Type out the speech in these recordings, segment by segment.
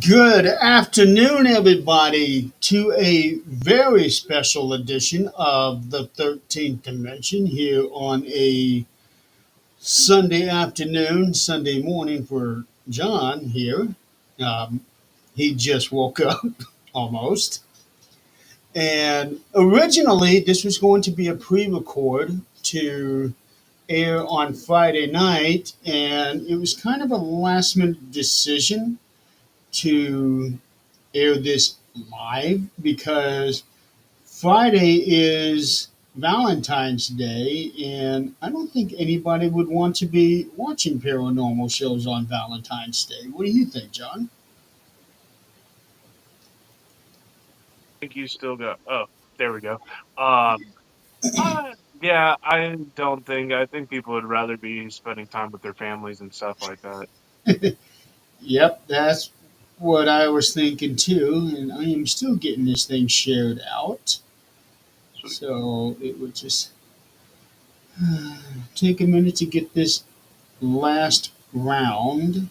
Good afternoon, everybody, to a very special edition of the 13th Dimension here on a Sunday afternoon, Sunday morning for John here. Um, he just woke up almost. And originally, this was going to be a pre record to air on Friday night, and it was kind of a last minute decision to air this live because Friday is Valentine's Day, and I don't think anybody would want to be watching paranormal shows on Valentine's Day. What do you think, John? Think you still got. Oh, there we go. Um, yeah, I don't think. I think people would rather be spending time with their families and stuff like that. Yep, that's what I was thinking too, and I am still getting this thing shared out. Sweet. So it would just take a minute to get this last round.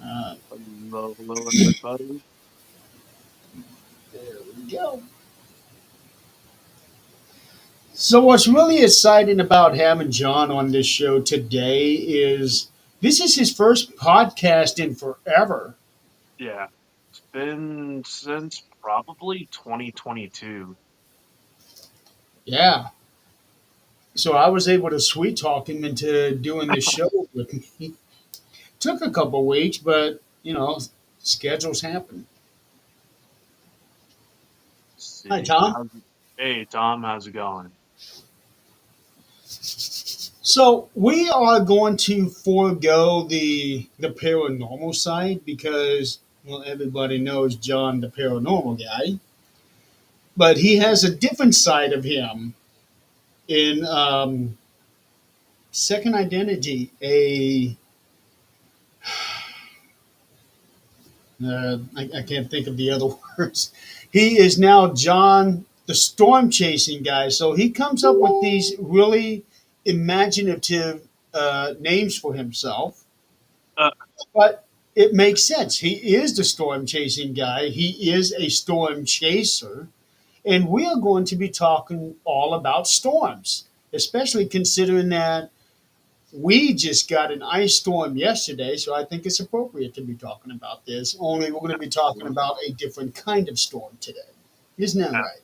Uh, Hello, hello, everybody. there we go. So, what's really exciting about having John on this show today is this is his first podcast in forever. Yeah, it's been since probably 2022. Yeah. So, I was able to sweet talk him into doing the show with me. Took a couple weeks, but, schedules happen. Let's Hi, see. Tom. Hey, Tom, how's it going? So, we are going to forego the paranormal side because, well, everybody knows John, the paranormal guy, but he has a different side of him in Second Identity, I can't think of the other words. He is now John, the storm chasing guy. So he comes up with these really imaginative names for himself, Uh, but it makes sense. He is the storm chasing guy. He is a storm chaser, and we are going to be talking all about storms, especially considering that we just got an ice storm yesterday, so I think it's appropriate to be talking about this. Only we're going to be talking about a different kind of storm today. Isn't that a- right?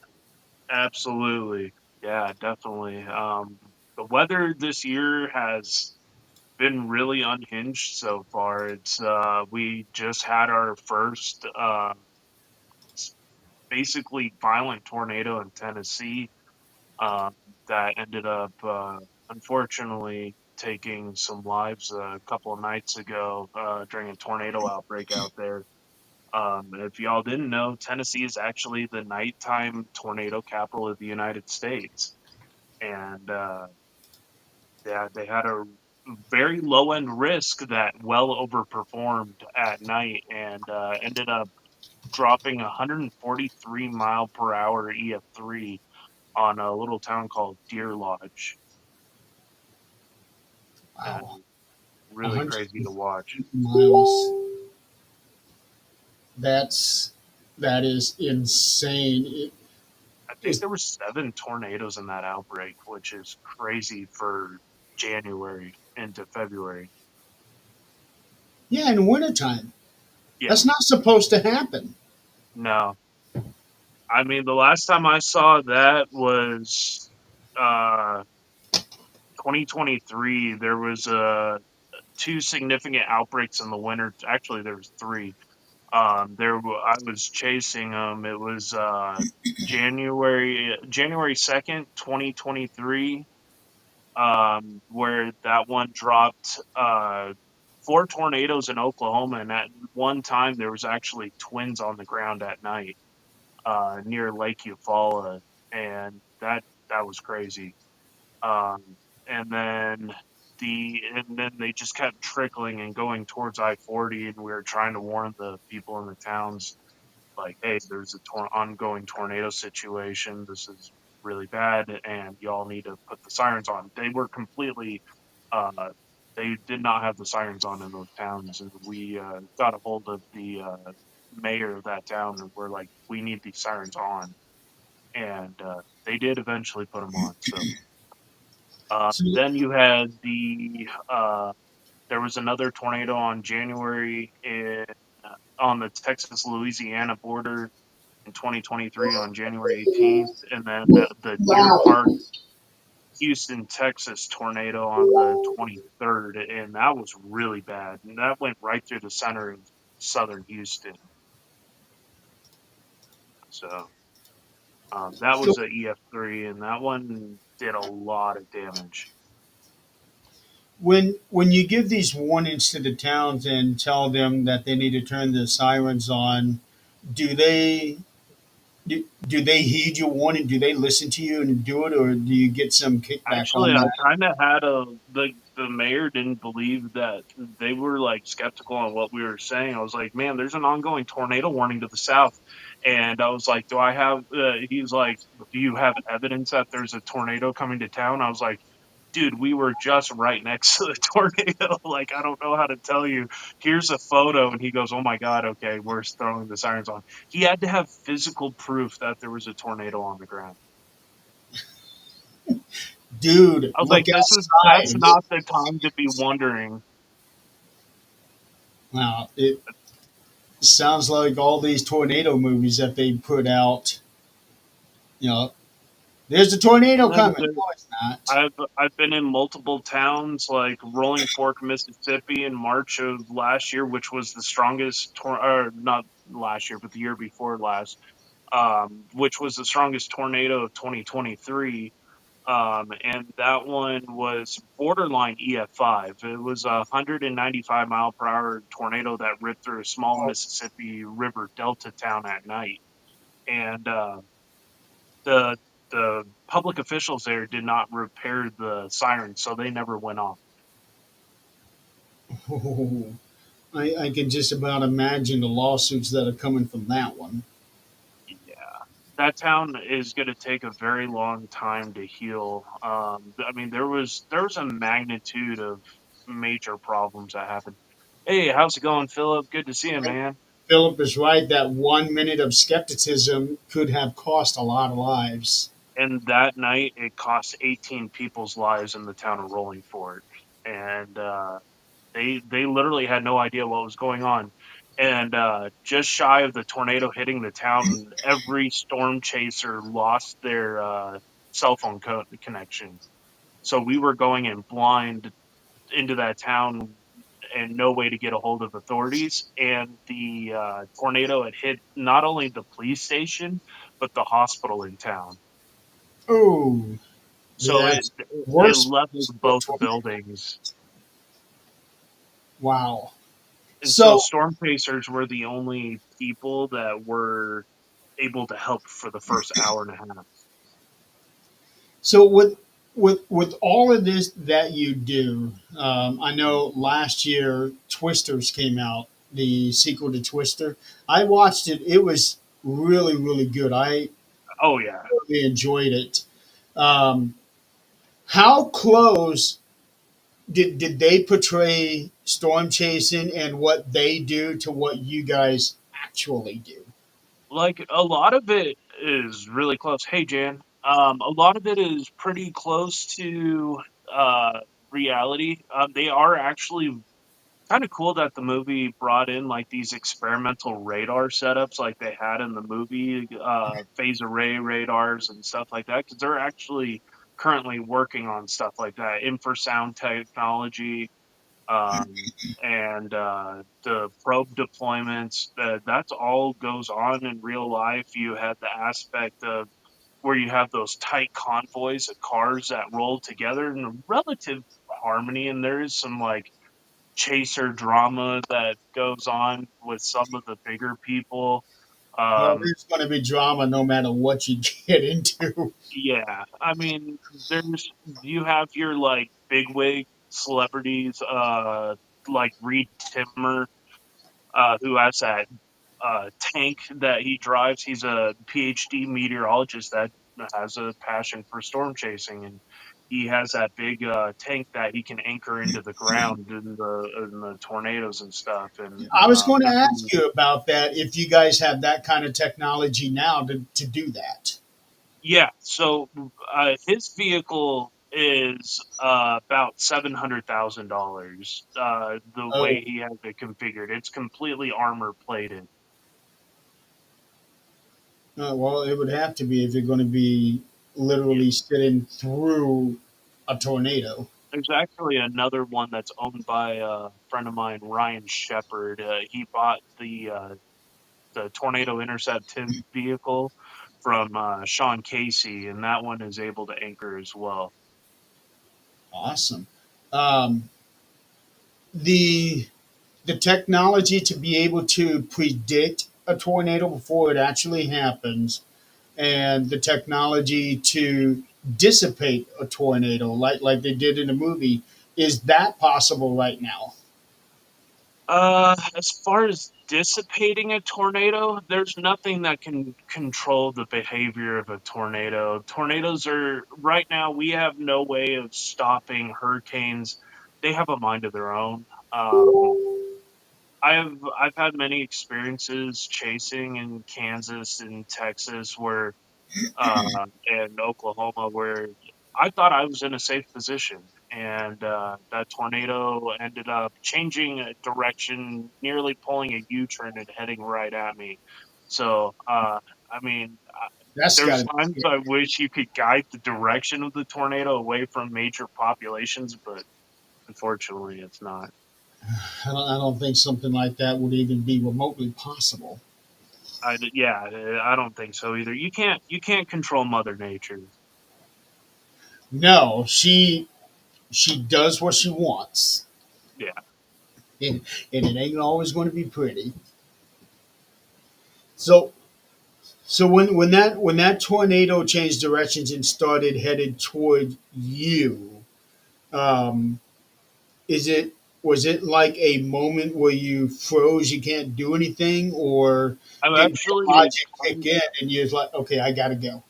Absolutely. Yeah, definitely. The weather this year has been really unhinged so far. It's we just had our first basically violent tornado in Tennessee um, that ended up unfortunately taking some lives a couple of nights ago during a tornado outbreak out there. If y'all didn't know, Tennessee is actually the nighttime tornado capital of the United States, and yeah, they had a very low end risk that well overperformed at night and ended up dropping 143 mile per hour EF3 on a little town called Deer Lodge, Wow, and really 100 crazy to watch. miles. That's that is insane. I think It's, there were 7 tornadoes in that outbreak, which is crazy for January into February. yeah, in wintertime. Yeah, That's not supposed to happen. no. I mean, the last time I saw that was uh 2023. There was two significant outbreaks in the winter. Actually, there was three. I was chasing them. It was January 2nd, 2023, where that one dropped four tornadoes in Oklahoma, and at one time there was actually twins on the ground at night near Lake Eufaula, and that was crazy. Um, and then they just kept trickling and going towards I-40, and we were trying to warn the people in the towns like, hey, there's a ongoing tornado situation. This is really bad, and y'all need to put the sirens on. They were completely uh, they did not have the sirens on in those towns, and we got a hold of the mayor of that town, and we're like, we need these sirens on, and they did eventually put them on. So So, then you had there was another tornado on January on the Texas Louisiana border in 2023 on January 18th, and then the Deer Park Houston, Texas tornado on the 23rd, and that was really bad. And that went right through the center of southern Houston. So that so was a EF3, and that one did a lot of damage. when you give these warnings to the towns and tell them that they need to turn the sirens on, do they do they heed your warning? Do they listen to you and do it, or do you get some kickback Actually, on I that? kind of had the mayor didn't believe that they were like skeptical on what we were saying. I was like, man, there's an ongoing tornado warning to the south, and I was like, do I have? He's like, do you have evidence that there's a tornado coming to town? I was like, dude, we were just right next to the tornado. Like, I don't know how to tell you. Here's a photo, and he goes, oh my god, okay, we're throwing the sirens on. He had to have physical proof that there was a tornado on the ground. Dude, I was look like, that's outside. not the time to be wondering. Wow, it sounds like all these tornado movies that they put out. You know, there's a tornado And coming. No, it's not. I've been in multiple towns like Rolling Fork, Mississippi in March of last year, which was the strongest or not last year, but the year before last, which was the strongest tornado of 2023. And that one was borderline EF5. It was a 195-mile-per-hour tornado that ripped through a small Mississippi River Delta town at night. And the the public officials there did not repair the sirens, so they never went off. Oh, I can just about imagine the lawsuits that are coming from that one. Yeah, that town is going to take a very long time to heal. I mean, there was a magnitude of major problems that happened. Hey, how's it going, Philip? Good to see you, man. Philip is right that 1 minute of skepticism could have cost a lot of lives. And that night, it cost 18 people's lives in the town of Rolling Fork, and they literally had no idea what was going on. And just shy of the tornado hitting the town, every storm chaser lost their cell phone connection. So we were going in blind into that town and no way to get a hold of authorities. And the tornado had hit not only the police station, but the hospital in town. Oh, So that's it worse leveled for both tornado. buildings. Wow. And so So, storm chasers were the only people that were able to help for the first hour and a half. so with all of this that you do, I know last year Twisters came out, the sequel to Twister. I watched it. It was really good. I Oh yeah. really enjoyed it. Um, how close did they portray storm chasing and what they do to what you guys actually do? Like a lot of it is really close. Hey Jan. A lot of it is pretty close to reality. They are actually kind of cool that the movie brought in like these experimental radar setups like they had in the movie, phase array radars and stuff like that, because they're actually currently working on stuff like that, infrasound technology, and the probe deployments. That's all goes on in real life. You had the aspect of where you have those tight convoys of cars that roll together in relative harmony, and there is some like chaser drama that goes on with some of the bigger people. Well, Um, there's going to be drama no matter what you get into. yeah, I mean, there's you have your like bigwig celebrities, like Reed Timmer, who has that tank that he drives. He's a PhD meteorologist that has a passion for storm chasing, and he has that big tank that he can anchor into the ground in the tornadoes and stuff. And I was going to after ask you about that if you guys have that kind of technology now to do that. Yeah, so his vehicle is about $700,000. The way Oh, he has it configured, it's completely armor plated. well, it would have to be if you're going to be Yeah. literally sitting through a tornado. There's actually another one that's owned by a friend of mine, Ryan Shepard. He bought the Tornado Intercept vehicle from Sean Casey, and that one is able to anchor as well. Awesome. Um, the the technology to be able to predict a tornado before it actually happens, and the technology to dissipate a tornado, like they did in the movie, is that possible right now? As far as dissipating a tornado, there's nothing that can control the behavior of a tornado. Tornadoes are right now, we have no way of stopping hurricanes. They have a mind of their own. Um, I've had many experiences chasing in Kansas and Texas where and Oklahoma where I thought I was in a safe position. And that tornado ended up changing a direction, nearly pulling a U turn and heading right at me. So, I mean, That's got there's to be times scary. I wish you could guide the direction of the tornado away from major populations, but unfortunately, it's not. I don't think something like that would even be remotely possible. Yeah, I don't think so either. You can't control Mother Nature. No, she does what she wants, Yeah. and, and it ain't always going to be pretty. So when that tornado changed directions and started headed toward you, um, is it was it like a moment where you froze, you can't do anything, or I'm did your actually logic kick in and you're like, okay, I gotta go?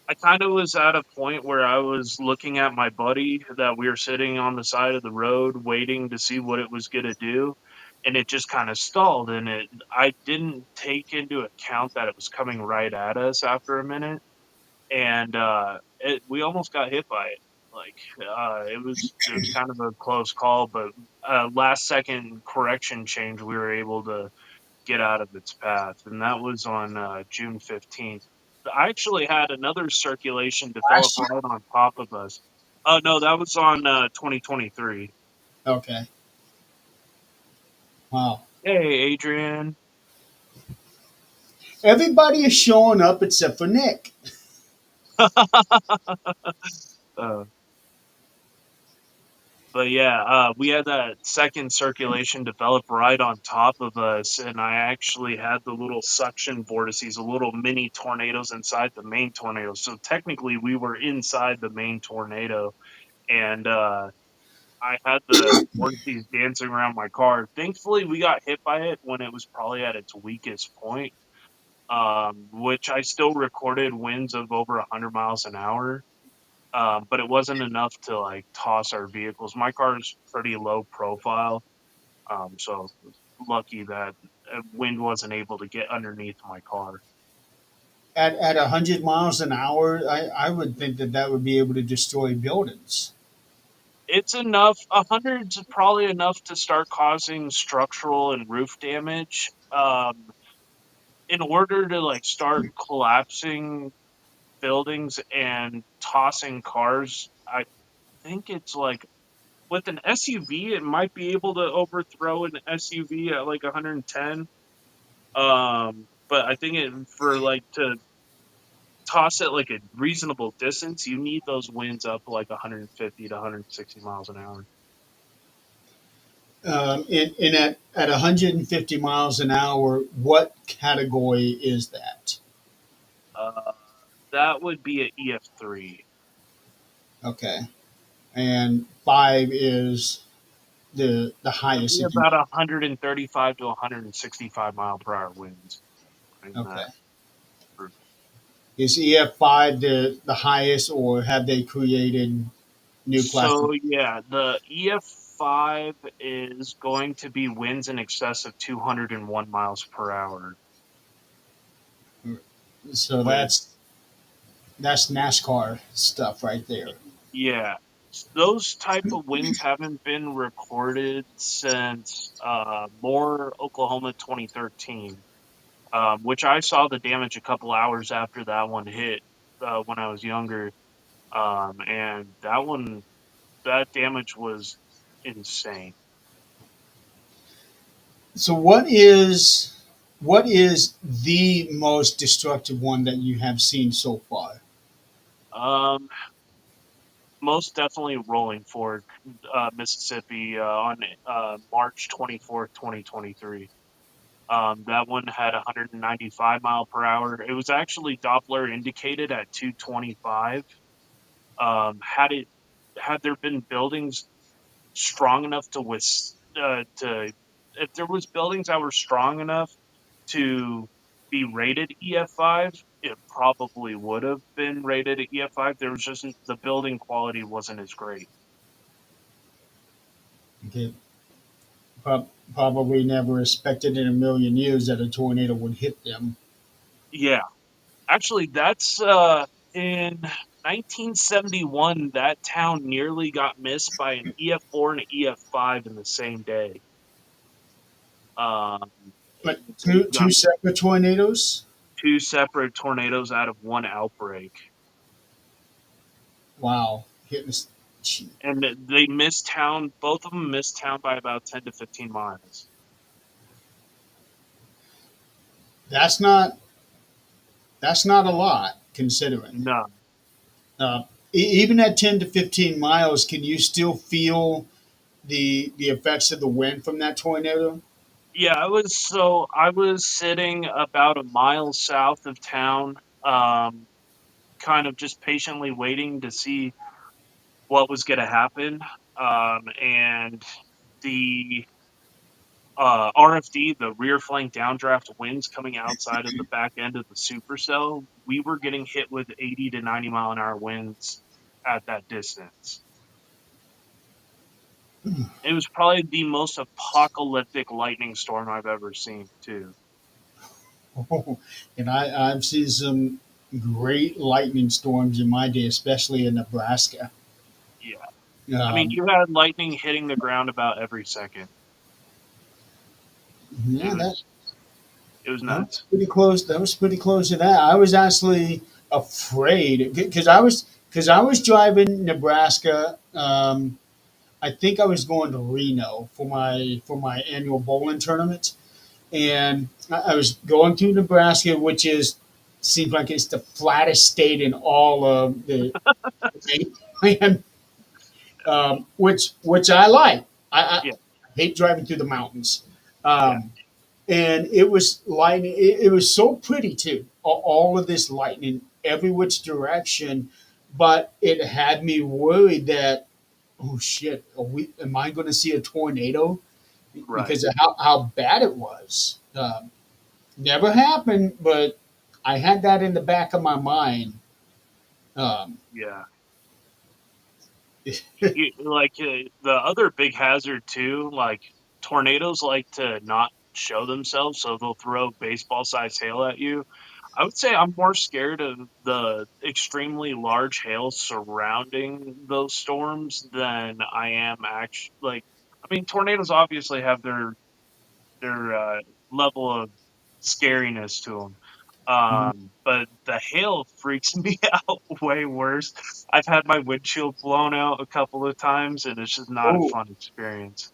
I kind of was at a point where I was looking at my buddy that we were sitting on the side of the road waiting to see what it was going to do. And it just kind of stalled. And I didn't take into account that it was coming right at us after a minute. And we almost got hit by it. Like, it was kind of a close call, but last second correction change, we were able to get out of its path, and that was on June 15th. I actually had another circulation develop Last year? right on top of us. Oh no, that was on 2023. Okay. Wow. Hey, Adrian. Everybody is showing up except for Nick. uh, but yeah, we had that second circulation develop right on top of us, and I actually had the little suction vortices, the little mini tornadoes inside the main tornado. So technically, we were inside the main tornado, and I had the vortices dancing around my car. Thankfully, we got hit by it when it was probably at its weakest point, which I still recorded winds of over 100 miles an hour. But it wasn't enough to like toss our vehicles. My car is pretty low profile, so lucky that wind wasn't able to get underneath my car. At 100 miles an hour, I would think that would be able to destroy buildings. It's enough. 100's probably enough to start causing structural and roof damage. In order to like start collapsing buildings and tossing cars, I think it's like with an SUV, it might be able to overthrow an SUV at like 110. But I think for like to toss it like a reasonable distance, you need those winds up like 150 to 160 miles an hour. At 150 miles an hour, what category is that? Uh, that would be a EF3. Okay, and five is the It'd highest be it can about go. 135 to 165 mile per hour winds in Okay, that group. Is EF5 the highest, or have they created new classes? So yeah, the EF5 is going to be winds in excess of 201 miles per hour So with that's NASCAR stuff right there. yeah. Those type of winds haven't been recorded since Moore, Oklahoma 2013. Which I saw the damage a couple hours after that one hit when I was younger. And that damage was insane. So what is the most destructive one that you have seen so far? Um, Most definitely Rolling Fork, Mississippi, on March 24th, 2023. That one had 195 mile per hour. It was actually Doppler indicated at 225. Had there been buildings strong enough to if there was buildings that were strong enough to be rated EF5, it probably would have been rated at EF5. There was just the building quality wasn't as great. Okay, probably never expected in a million years that a tornado would hit them. Yeah, actually, that's in 1971. That town nearly got missed by an EF4 and an EF5 in the same day. Um, But we two got separate tornadoes. two separate tornadoes out of one outbreak. Wow, hitting us. Gee, And they missed town. Both of them missed town by about 10 to 15 miles. That's not that's not a lot considering. No, Uh, Even at 10 to 15 miles, can you still feel the effects of the wind from that tornado? yeah, I was sitting about a mile south of town, kind of just patiently waiting to see what was going to happen. And the RFD, the rear flank downdraft winds coming outside of the back end of the supercell, we were getting hit with 80 to 90 mile an hour winds at that distance. It was probably the most apocalyptic lightning storm I've ever seen, too. And I've seen some great lightning storms in my day, especially in Nebraska. Yeah. I mean, Um, you had lightning hitting the ground about every second. It yeah, was it was that was nuts. pretty close. That was pretty close to that. I was actually afraid because I was driving Nebraska. I think I was going to Reno for my annual bowling tournament, and I was going through Nebraska, which is seems like it's the flattest state in all of the mainland, which I like. I Yeah, hate driving through the mountains, yeah, um, and it was lightning. It was so pretty too. All of this lightning every which direction, but it had me worried that, oh shit, am I going to see a tornado right. because of how bad it was? Never happened, but I had that in the back of my mind. Um, Yeah. The other big hazard too, like tornadoes like to not show themselves, so they'll throw baseball-sized hail at you. I would say I'm more scared of the extremely large hail surrounding those storms than I am actually I mean, tornadoes obviously have their level of scariness to them. But the hail freaks me out way worse. I've had my windshield blown out a couple of times, and it's just not a oh, fun experience.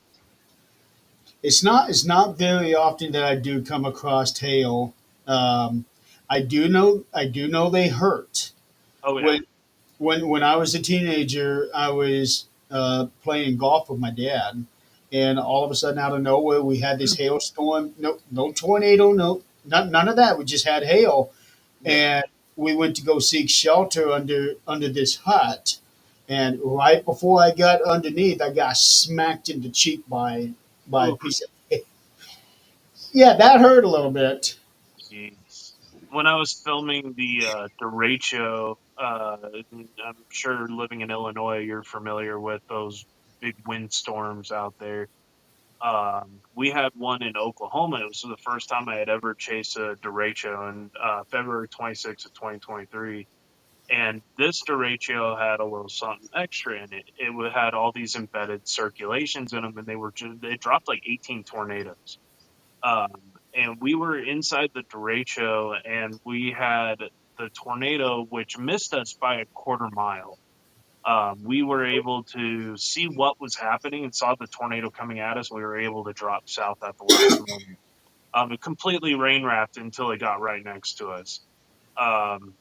it's not very often that I do come across hail. Um, I do know they hurt. Oh yeah, When when I was a teenager, I was playing golf with my dad, and all of a sudden, out of nowhere, we had this hailstorm. No tornado, none of that. We just had hail, yeah. and we went to go seek shelter under this hut. And right before I got underneath, I got smacked in the cheek by a Oof, piece of. Yeah, that hurt a little bit. jeez. when I was filming the derecho, I'm sure living in Illinois, you're familiar with those big windstorms out there. We had one in Oklahoma. It was the first time I had ever chased a derecho on February 26th of 2023. And this derecho had a little something extra in it. Had all these embedded circulations in them, and they dropped like 18 tornadoes. And we were inside the derecho, and we had the tornado, which missed us by a quarter mile. We were able to see what was happening and saw the tornado coming at us. We were able to drop south at the last moment. It completely rain wrapped until it got right next to us. Um,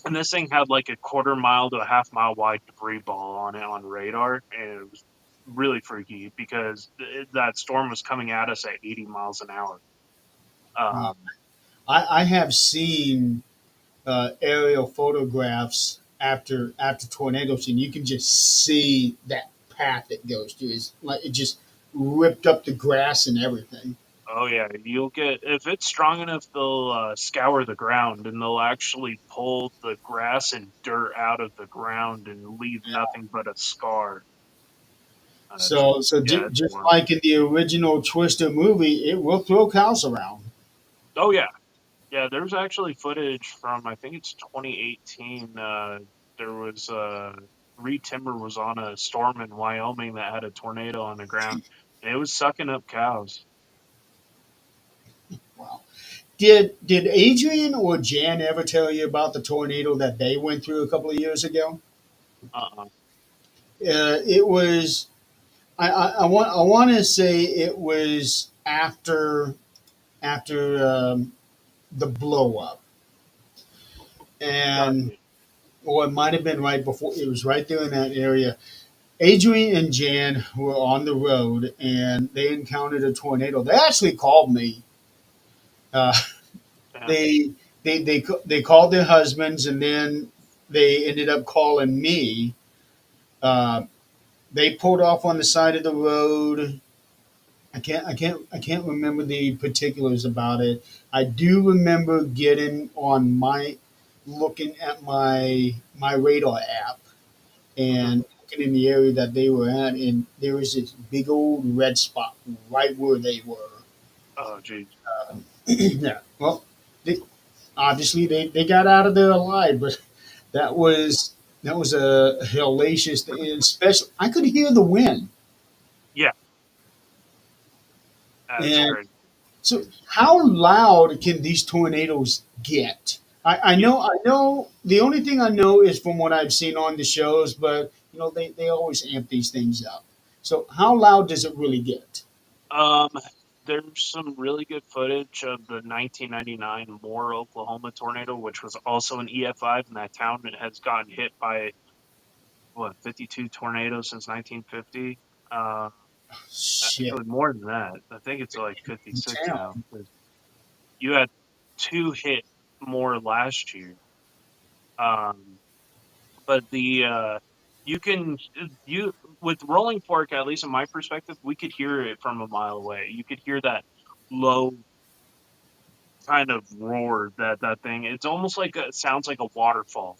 and this thing had like a quarter mile to a half mile wide debris ball on it on radar, and it was really freaky because that storm was coming at us at 80 miles an hour. Wow. Um, I have seen aerial photographs after tornadoes, and you can just see that path it goes through. It's like it just ripped up the grass and everything. oh yeah, you'll get if it's strong enough, they'll scour the ground and they'll actually pull the grass and dirt out of the ground and leave nothing but a scar. It's, yeah, it's Just horrible. like in the original Twister movie, it will throw cows around. Oh yeah, yeah. There's actually footage from I think it's 2018. There was Reed Timber was on a storm in Wyoming that had a tornado on the ground, and it was sucking up cows. Wow. Did Adrian or Jan ever tell you about the tornado that they went through a couple of years ago? Uh-uh. It was I want to say it was after the blow up, and Gotcha. or it might have been right before. It was right there in that area. Adrian and Jan were on the road and they encountered a tornado. They actually called me. Uh, Yeah. they they called their husbands and then they ended up calling me. Uh, they pulled off on the side of the road. I can't remember the particulars about it. I do remember getting on my looking at my radar app Hmm. and looking in the area that they were at, and there was this big old red spot right where they were. Oh geez. Yeah. Well, they, obviously they got out of there alive, but that was that was a hellacious thing. And especially, I could hear the wind. Yeah, that's And crazy. so, how loud can these tornadoes get? You I know. The only thing I know is from what I've seen on the shows, but they always amp these things up. So, how loud does it really get? Um, there's some really good footage of the 1999 Moore, Oklahoma tornado, which was also an EF5, and that town has gotten hit by what 52 tornadoes since 1950. Uh, Shit, Actually, more than that. I think it's like in 56 now. town. 'Cause you had two hit more last year. Um, but the you can you with rolling fork, at least in my perspective, we could hear it from a mile away. You could hear that low kind of roar that thing. It's almost like it sounds like a waterfall.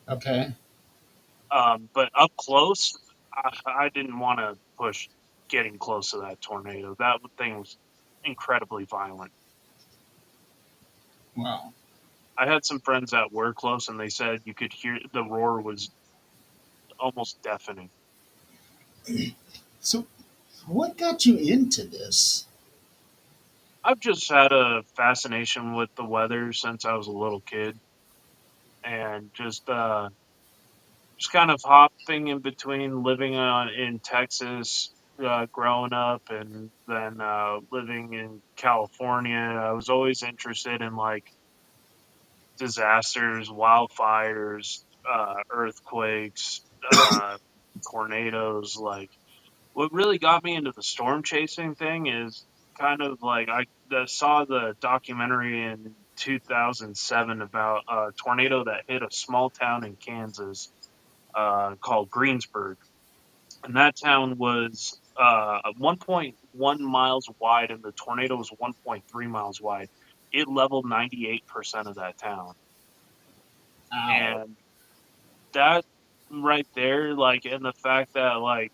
Okay, But up close, I didn't want to push getting close to that tornado. That thing was incredibly violent. wow. I had some friends that were close, and they said you could hear the roar was almost deafening. So, what got you into this? I've just had a fascination with the weather since I was a little kid, and just kind of hopping in between living in Texas, growing up, and then living in California. I was always interested in like disasters, wildfires, earthquakes, tornadoes. Like what really got me into the storm chasing thing is kind of like saw the documentary in 2007 about a tornado that hit a small town in Kansas called Greensburg, and that town was 1.1 miles wide, and the tornado was 1.3 miles wide. it leveled 98% of that town. Ow. And that right there, like, and the fact that, like,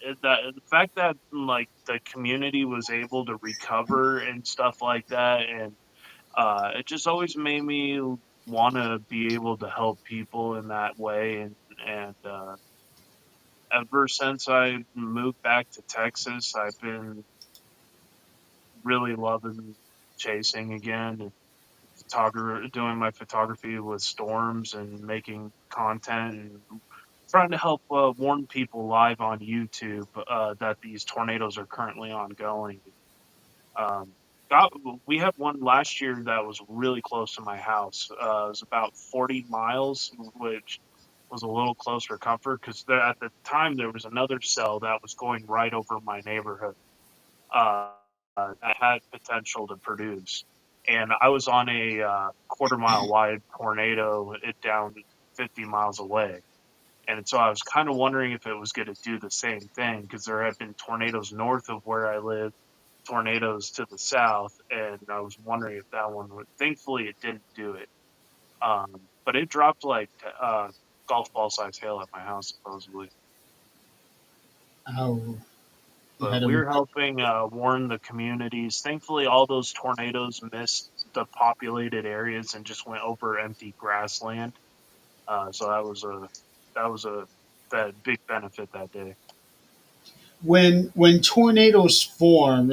the fact that, like, the community was able to recover and stuff like that, and it just always made me want to be able to help people in that way. And ever since I moved back to Texas, I've been really loving chasing again, and doing my photography with storms and making content and trying to help warn people live on YouTube that these tornadoes are currently ongoing. Um, got We had one last year that was really close to my house. It was about 40 miles, which was a little close for comfort because at the time there was another cell that was going right over my neighborhood that had potential to produce. And I was on a quarter mile wide tornado, it down 50 miles away. And so I was kind of wondering if it was going to do the same thing because there had been tornadoes north of where I live, tornadoes to the south, and I was wondering if that one would. Thankfully, it didn't do it. But it dropped like golf ball size hail at my house supposedly. Ow. You But had a we're helping warn the communities. Thankfully, all those tornadoes missed the populated areas and just went over empty grassland. So that was a that big benefit that day. when tornadoes form,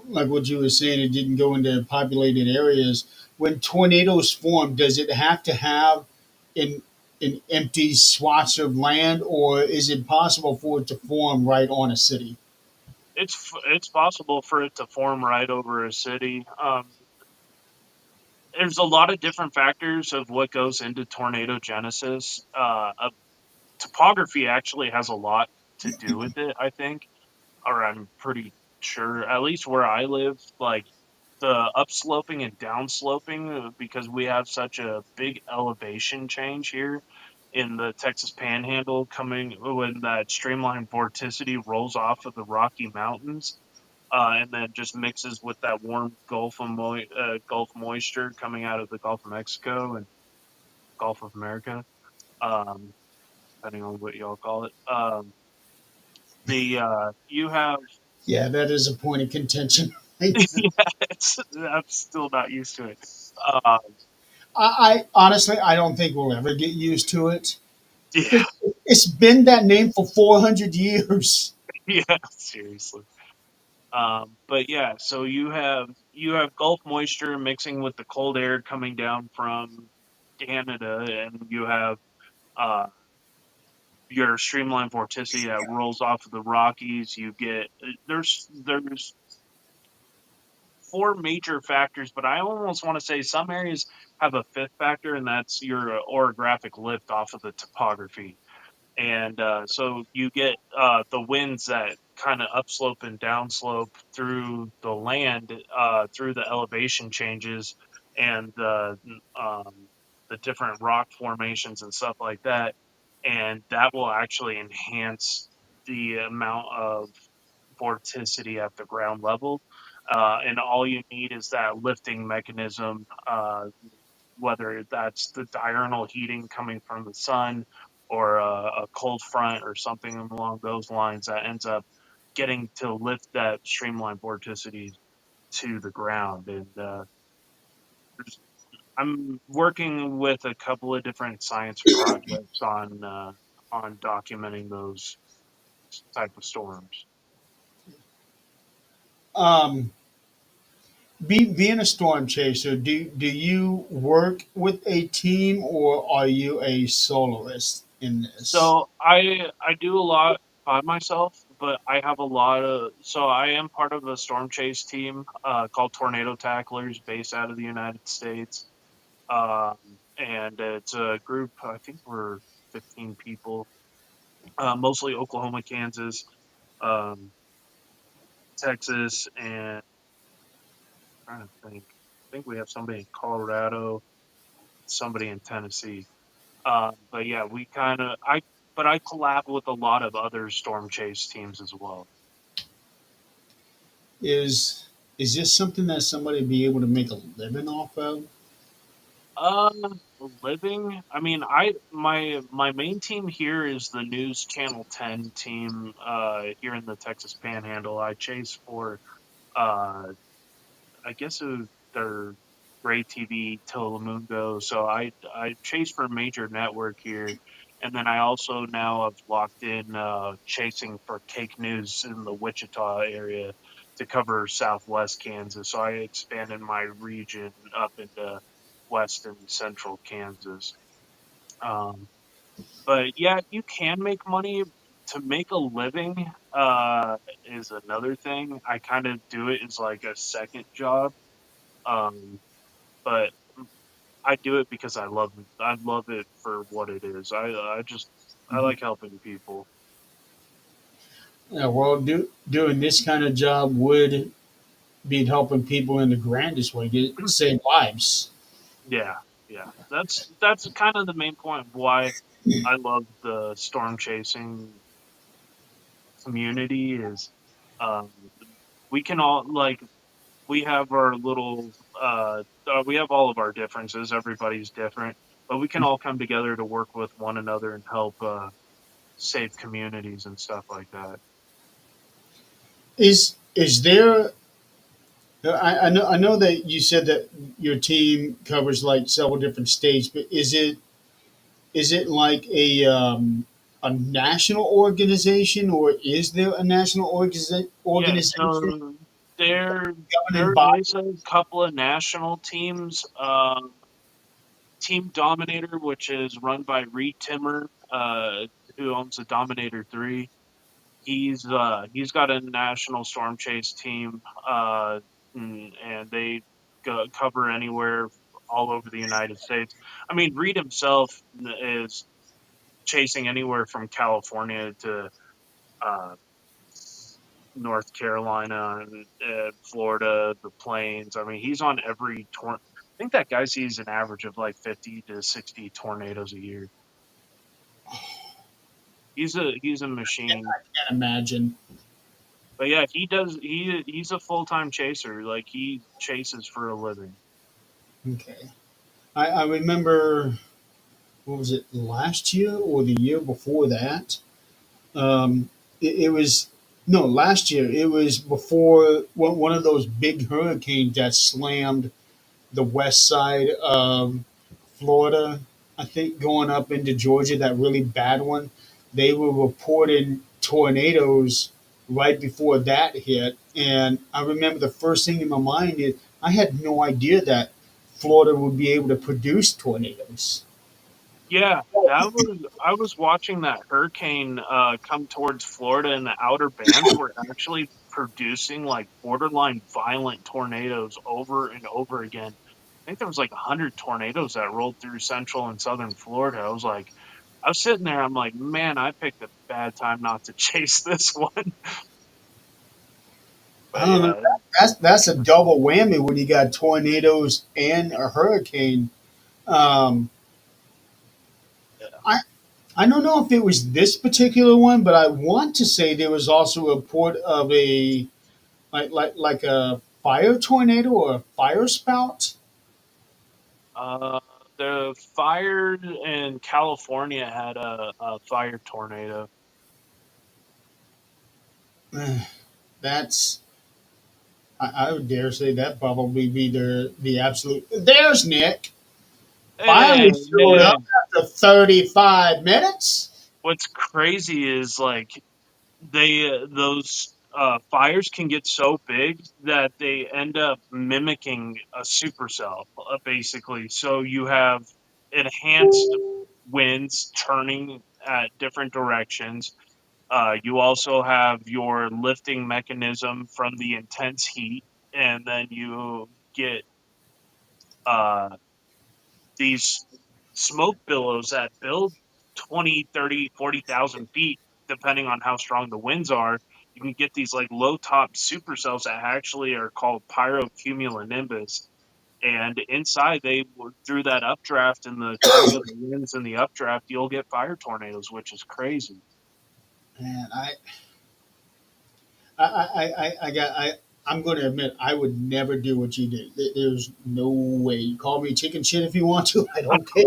like what you were saying, it didn't go into populated areas. When tornadoes form, does it have to have an empty swaths of land, or is it possible for it to form right on a city? It's possible for it to form right over a city. There's a lot of different factors of what goes into tornado genesis. Topography actually has a lot to do with it, I think, or I'm pretty sure. At least where I live, like the upsloping and downsloping, because we have such a big elevation change here in the Texas Panhandle, coming when that streamline vorticity rolls off of the Rocky Mountains. And then just mixes with that warm Gulf moisture coming out of the Gulf of Mexico and Gulf of America, um, depending on what y'all call it. The You have Yeah, that is a point of contention. I, yeah, I'm still not used to it. Uh, I honestly, I don't think we'll ever get used to it. yeah, it. It's been that name for 400 years. yeah, seriously. But yeah, so you have Gulf moisture mixing with the cold air coming down from Canada, and you have uh, your streamline vorticity that rolls off of the Rockies. You get there's four major factors, but I almost want to say some areas have a fifth factor, and that's your orographic lift off of the topography. And so you get the winds that kind of upslope and downslope through the land, through the elevation changes and the different rock formations and stuff like that. And that will actually enhance the amount of vorticity at the ground level. And all you need is that lifting mechanism, whether that's the diurnal heating coming from the sun or a cold front or something along those lines that ends up getting to lift that streamline vorticity to the ground. And I'm working with a couple of different science projects on documenting those type of storms. Um, being a storm chaser, do you work with a team or are you a soloist in this? So I do a lot by myself, but I have a lot of so I am part of a storm chase team called Tornado Tacklers, based out of the United States. Um, and it's a group. I think we're 15 people, mostly Oklahoma, Kansas, um, Texas, and I'm trying to think. I think we have somebody in Colorado, somebody in Tennessee. But yeah, we kind of but I collab with a lot of other storm chase teams as well. Is Is this something that somebody would be able to make a living off of? Uh, living. I mean, my main team here is the News Channel 10 team. Here in the Texas Panhandle, I chase for. Uh, I guess their Gray TV Telemundo. So I chase for a major network here, and then I also now have locked in chasing for Cake News in the Wichita area to cover Southwest Kansas. So I expanded my region up into West and Central Kansas. Um, but yeah, you can make money. To make a living is another thing. I kind of do it as like a second job. Um, but I do it because I love it. I love it for what it is. I Mhm. like helping people. Yeah, well, doing this kind of job would be helping people in the grandest way, get save lives. Yeah, yeah. That's kind of the main point of why I love the storm chasing community is um we can all like we have our little we have all of our differences. Everybody's different, but we can all come together to work with one another and help save communities and stuff like that. Is there? I know that you said that your team covers like several different states, but is it like a national organization, or is there a national Yeah, organization so there governing there body? is a couple of national teams. Team Dominator, which is run by Reed Timmer, who owns the Dominator 3. He's got a national storm chase team, and they cover anywhere all over the United States. I mean, Reed himself is chasing anywhere from California to uh, North Carolina and Florida, the Plains. I mean, he's on every I think that guy sees an average of like 50 to 60 tornadoes a year. He's a machine. Can't imagine. But yeah, he's a full-time chaser. Like he chases for a living. Okay, I remember, what was it, last year or the year before that? It was, no, last year. It was before one of those big hurricanes that slammed the west side of Florida, I think, going up into Georgia, that really bad one. They were reporting tornadoes right before that hit. And I remember the first thing in my mind is I had no idea that Florida would be able to produce tornadoes. Yeah, that was I was watching that hurricane come towards Florida, and the outer bands were actually producing like borderline violent tornadoes over and over again. I think there was like 100 tornadoes that rolled through central and southern Florida. I was sitting there, I'm like, man, I picked a bad time not to chase this one. I But don't know. yeah, That's a double whammy when you got tornadoes and a hurricane. Um, I I don't know if it was this particular one, but I want to say there was also a report of a like a fire tornado or a fire spout. uh, the fire in California had a fire tornado. That's, I would dare say that probably be the absolute. There's Nick Hey, finally showed hey. up after 35 minutes. What's crazy is like they those fires can get so big that they end up mimicking a supercell, basically. So you have enhanced winds turning at different directions. You also have your lifting mechanism from the intense heat, and then you get uh, these smoke billows that build 20, 30, 40,000 feet, depending on how strong the winds are. You can get these like low top supercells that actually are called pyrocumulonimbus. And inside, through that updraft and the turning of the winds and the updraft, you'll get fire tornadoes, which is crazy. Man, I got I'm going to admit I would never do what you did. There's no way. You call me chicken shit if you want to. I don't care.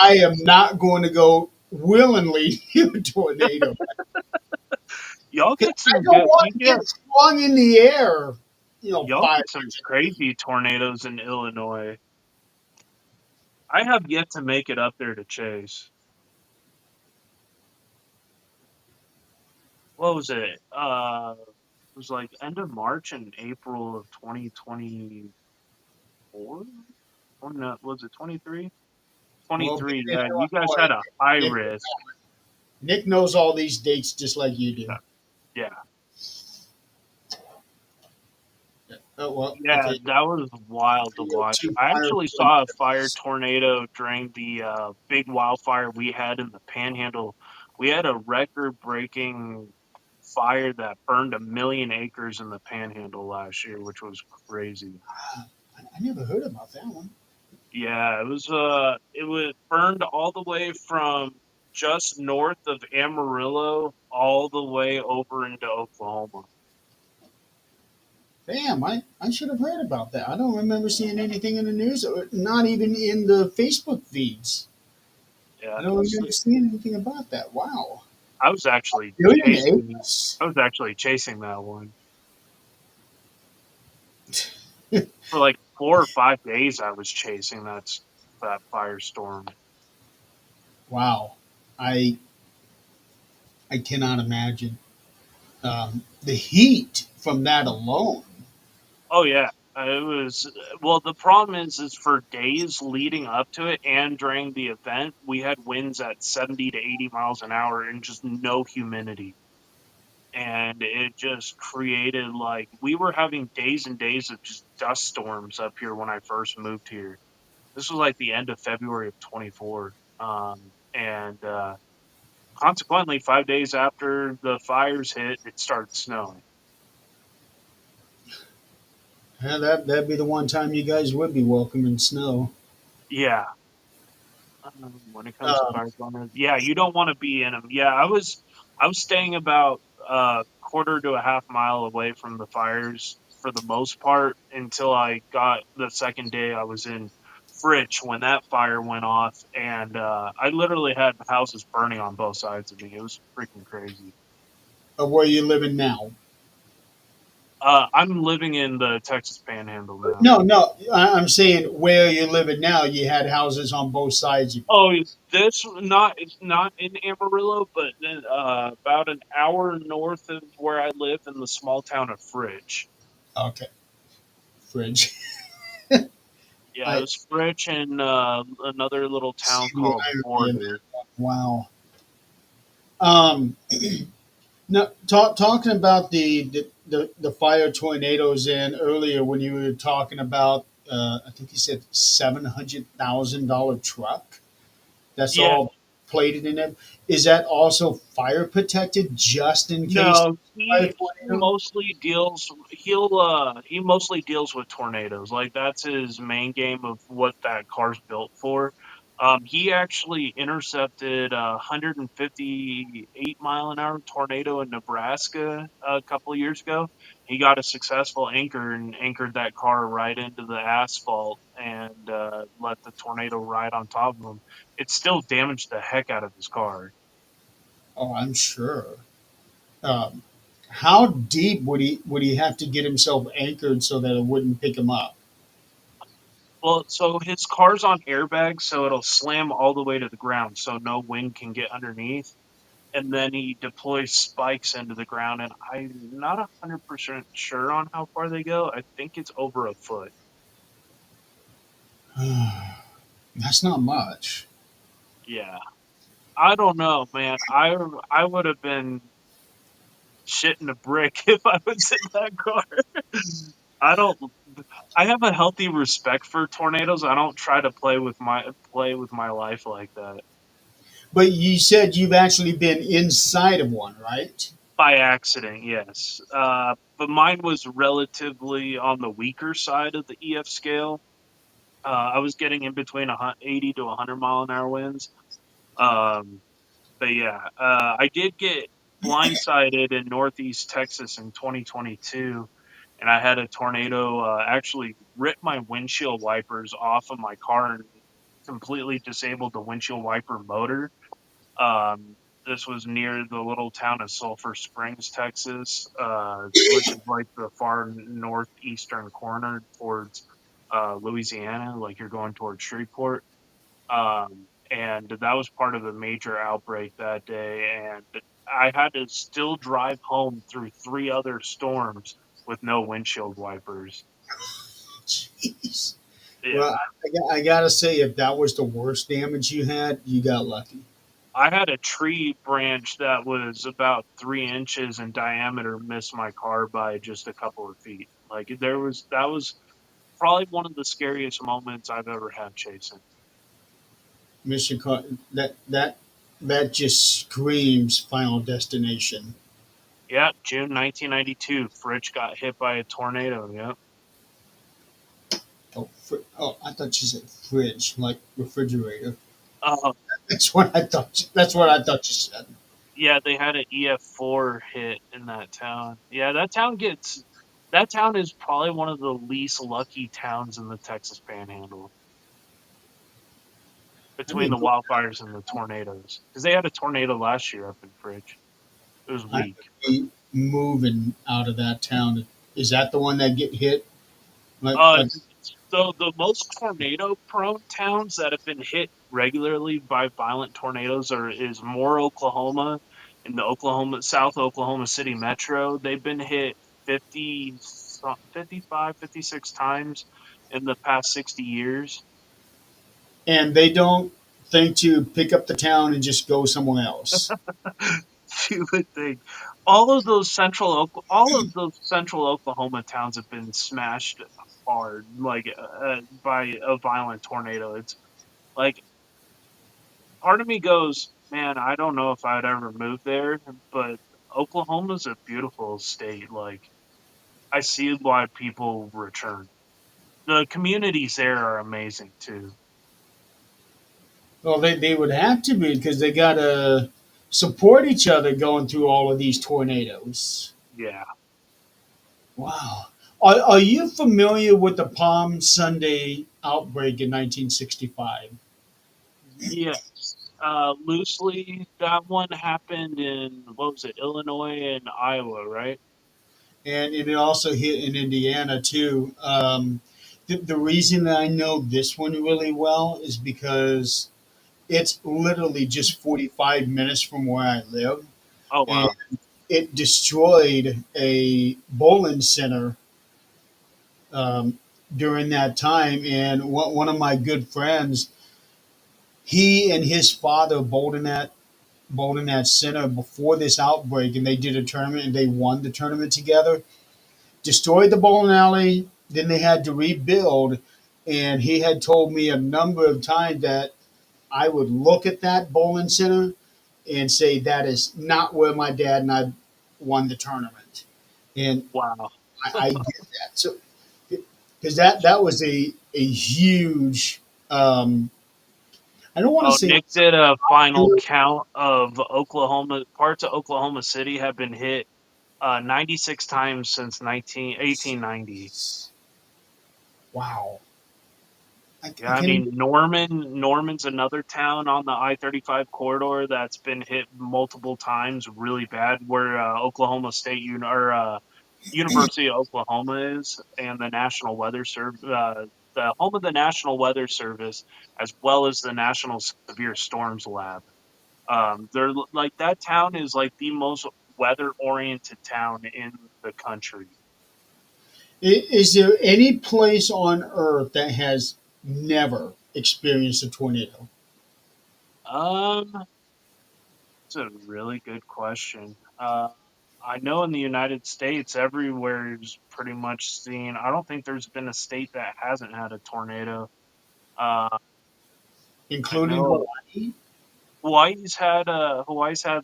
I am not going to go willingly near a tornado. Y'all 'Cause get I some don't good. want to get swung in the air. Y'all Five get some years ago. crazy tornadoes in Illinois. I have yet to make it up there to Chase. What was it? It was like end of March and April of 2024. Or no, was it 23? Well, 23. being in Yeah, you guys Illinois, had a high Nick, risk. Nick knows all these dates just like you do. Yeah, yeah, Oh, well, yeah. okay. That was wild to Your watch. two I fire actually saw a fire tornadoes. tornado during the big wildfire we had in the Panhandle. We had a record-breaking fire that burned 1 million acres in the Panhandle last year, which was crazy. I never heard about that one. Yeah, it was burned all the way from just north of Amarillo all the way over into Oklahoma. Damn, I should have heard about that. I don't remember seeing anything in the news, or not even in the Facebook feeds. Yeah, I don't remember seeing anything about that. Wow. I was actually Billion chasing acres? I was actually chasing that one. For like 4 or 5 days I was chasing that firestorm. Wow. I I cannot imagine the heat from that alone. Oh yeah. It was well the problem is for days leading up to it and during the event we had winds at 70 to 80 miles an hour and just no humidity. And it just created like we were having days and days of just dust storms up here when I first moved here. This was like the end of February of 24. And consequently, 5 days after the fires hit, it started snowing. Yeah, that'd be the one time you guys would be welcoming snow. Yeah, when it comes to Um, fire zoners, yeah, you don't want to be in them. Yeah, I was staying about a quarter to a half mile away from the fires for the most part until I got the second day I was in Fritch when that fire went off, and I literally had houses burning on both sides of me. It was freaking crazy. of where you living now? I'm living in the Texas Panhandle now. No, no. I'm saying where you're living now. You had houses on both sides of Oh, this not it's not in Amarillo, but then, about an hour north of where I live in the small town of Fridge. you. Okay, fridge. Yeah, it I was Fridge and another little town see the called irony in Border. that. Wow. Um, no, talking about the fire tornadoes in earlier when you were talking about, I think you said $700,000 truck. That's Yeah, all plated in it. Is that also fire protected just in case no, fire he tornado? mostly deals he mostly deals with tornadoes. Like that's his main game of what that car's built for. He actually intercepted a 158-mile-an-hour tornado in Nebraska a couple of years ago. He got a successful anchor and anchored that car right into the asphalt and let the tornado ride on top of him. It still damaged the heck out of his car. Oh, I'm sure. Um, how deep would he have to get himself anchored so that it wouldn't pick him up? Well, so his car's on airbags, so it'll slam all the way to the ground, so no wind can get underneath. And then he deploys spikes into the ground, and I'm not 100% sure on how far they go. I think it's over a foot. That's not much. Yeah, I don't know, man. I would have been shitting a brick if I was in that car. I don't. I have a healthy respect for tornadoes. I don't try to play with my life like that. But you said you've actually been inside of one, right? By accident, yes. But mine was relatively on the weaker side of the EF scale. I was getting in between 80 to 100 mile an hour winds. Um, but yeah, I did get blindsided in Northeast Texas in 2022. and I had a tornado actually rip my windshield wipers off of my car and completely disabled the windshield wiper motor. This was near the little town of Sulphur Springs, Texas, which is like the far northeastern corner towards Louisiana, like you're going towards Shreveport. And that was part of a major outbreak that day. And I had to still drive home through three other storms with no windshield wipers. Jeez. Well, Yeah. I gotta say, if that was the worst damage you had, you got lucky. I had a tree branch that was about 3 inches in diameter miss my car by just a couple of feet. Like that was probably one of the scariest moments I've ever had chasing. Mission that just screams Final Destination. Yeah, June 1992, Fritch got hit by a tornado. Yep. Oh, I thought you said fridge, like refrigerator. Uh, That's what I thought. That's what I thought you said. yeah, they had an EF4 hit in that town. Yeah, that town is probably one of the least lucky towns in the Texas Panhandle I between mean, the wildfires and the tornadoes. Because they had a tornado last year up in Fridge. It was I weak. would be moving out of that town. Is that the one that get hit? Uh, Like so the most tornado-prone towns that have been hit regularly by violent tornadoes is Moore, Oklahoma, in the South Oklahoma City metro. They've been hit 55, 56 times in the past 60 years. and they don't think to pick up the town and just go somewhere else. You would think all of those central Oklahoma towns have been smashed hard, like by a violent tornado. It's like part of me goes, man, I don't know if I'd ever move there, but Oklahoma's a beautiful state. Like I see why people return. The communities there are amazing too. Well, they would have to be because they gotta support each other going through all of these tornadoes. Yeah. Wow. Are you familiar with the Palm Sunday outbreak in 1965? Yes. Loosely, that one happened in what was it, Illinois and Iowa, right? And it also hit in Indiana too. The reason that I know this one really well is because it's literally just 45 minutes from where I live, Oh and wow. it destroyed a bowling center during that time. And one of my good friends, he and his father bowled in that center before this outbreak, and they did a tournament and they won the tournament together. Destroyed the bowling alley. Then they had to rebuild, and he had told me a number of times that I would look at that bowling center and say that is not where my dad and I won the tournament. And Wow. I get that. So because that was a huge. I don't want to Oh, say Nick did a final count of parts of Oklahoma City have been hit 96 times since 1890. wow. Yeah, I I can't even, mean Norman's another town on the I-35 corridor that's been hit multiple times really bad where University of Oklahoma is and the home of the National Weather Service as well as the National Severe Storms Lab. They're like that town is like the most weather oriented town in the country. is there any place on earth that has never experienced a tornado? Um, it's a really good question. I know in the United States, everywhere is pretty much seen. I don't think there's been a state that hasn't had a tornado. Uh, I Including know Hawaii? Hawaii's had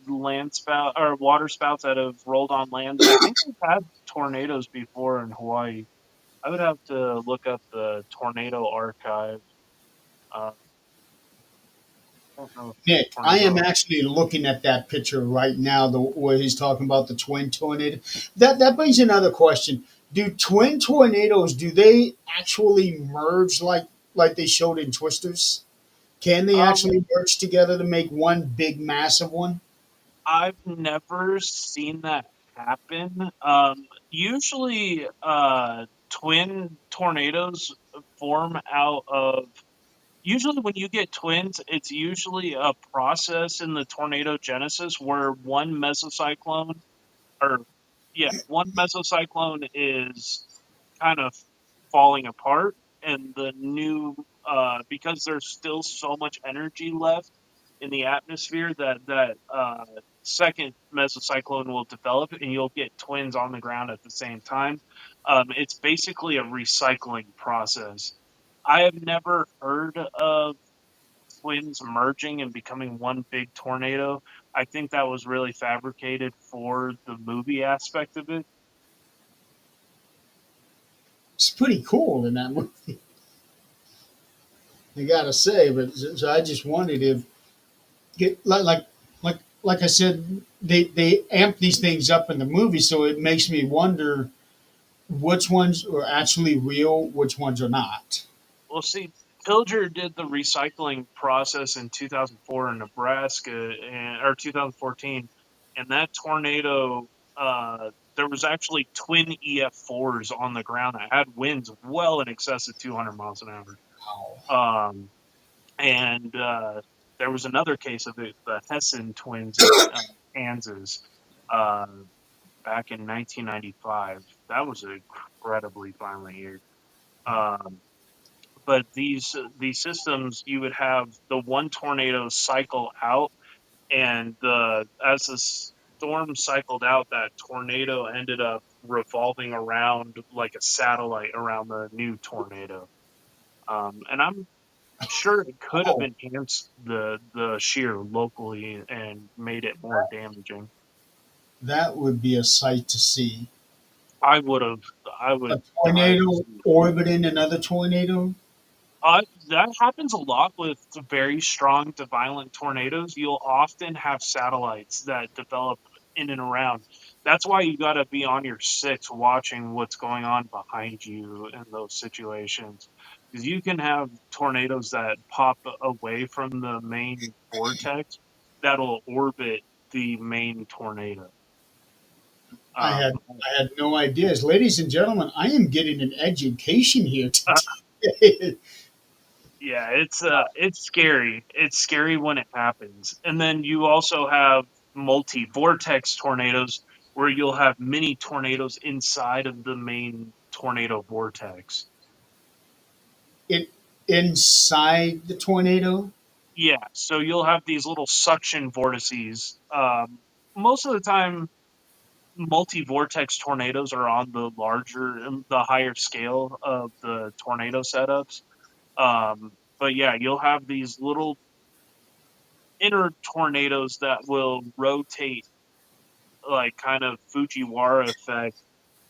land spout or water spouts that have rolled on land. I think they've had tornadoes before in Hawaii. I would have to look up the tornado archive. I don't know if Nick, I am tornado. actually looking at that picture right now, where he's talking about the twin tornado. That brings another question. Do twin tornadoes, do they actually merge like they showed in Twisters? Can they Um, actually merge together to make one big massive one? I've never seen that happen. Usually, twin tornadoes form out of. Usually, when you get twins, it's usually a process in the tornado genesis where one mesocyclone, or yeah, one mesocyclone is kind of falling apart, and the new because there's still so much energy left in the atmosphere that second mesocyclone will develop, and you'll get twins on the ground at the same time. It's basically a recycling process. I have never heard of twins merging and becoming one big tornado. I think that was really fabricated for the movie aspect of it. It's pretty cool in that movie, I gotta say. But so I just wondered if like I said, they amp these things up in the movie, so it makes me wonder which ones are actually real, which ones are not. Well, see, Pilger did the recycling process in 2004 in Nebraska, or 2014, and that tornado, there was actually twin EF4s on the ground that had winds well in excess of 200 miles an hour. Wow. Um, and there was another case of it, the Hessen twins in Kansas, uh, back in 1995. That was an incredibly violent year. Um, but these systems, you would have the one tornado cycle out, and the as the storm cycled out, that tornado ended up revolving around like a satellite around the new tornado. And I'm sure it could have Oh, enhanced the shear locally and made it more damaging. that would be a sight to see. I would have, I A would die to tornado see. orbiting another tornado. That happens a lot with very strong to violent tornadoes. You'll often have satellites that develop in and around. That's why you got to be on your six watching what's going on behind you in those situations. Because you can have tornadoes that pop away from the main vortex that'll orbit the main tornado. I had Um, I had no ideas. Ladies and gentlemen, I am getting an education here today. Yeah, it's scary. It's scary when it happens. And then you also have multi-vortex tornadoes where you'll have mini tornadoes inside of the main tornado vortex. it inside the tornado. Yeah, so you'll have these little suction vortices. Most of the time, multi-vortex tornadoes are on the the higher scale of the tornado setups. But yeah, you'll have these little inner tornadoes that will rotate like kind of Fujiwara effect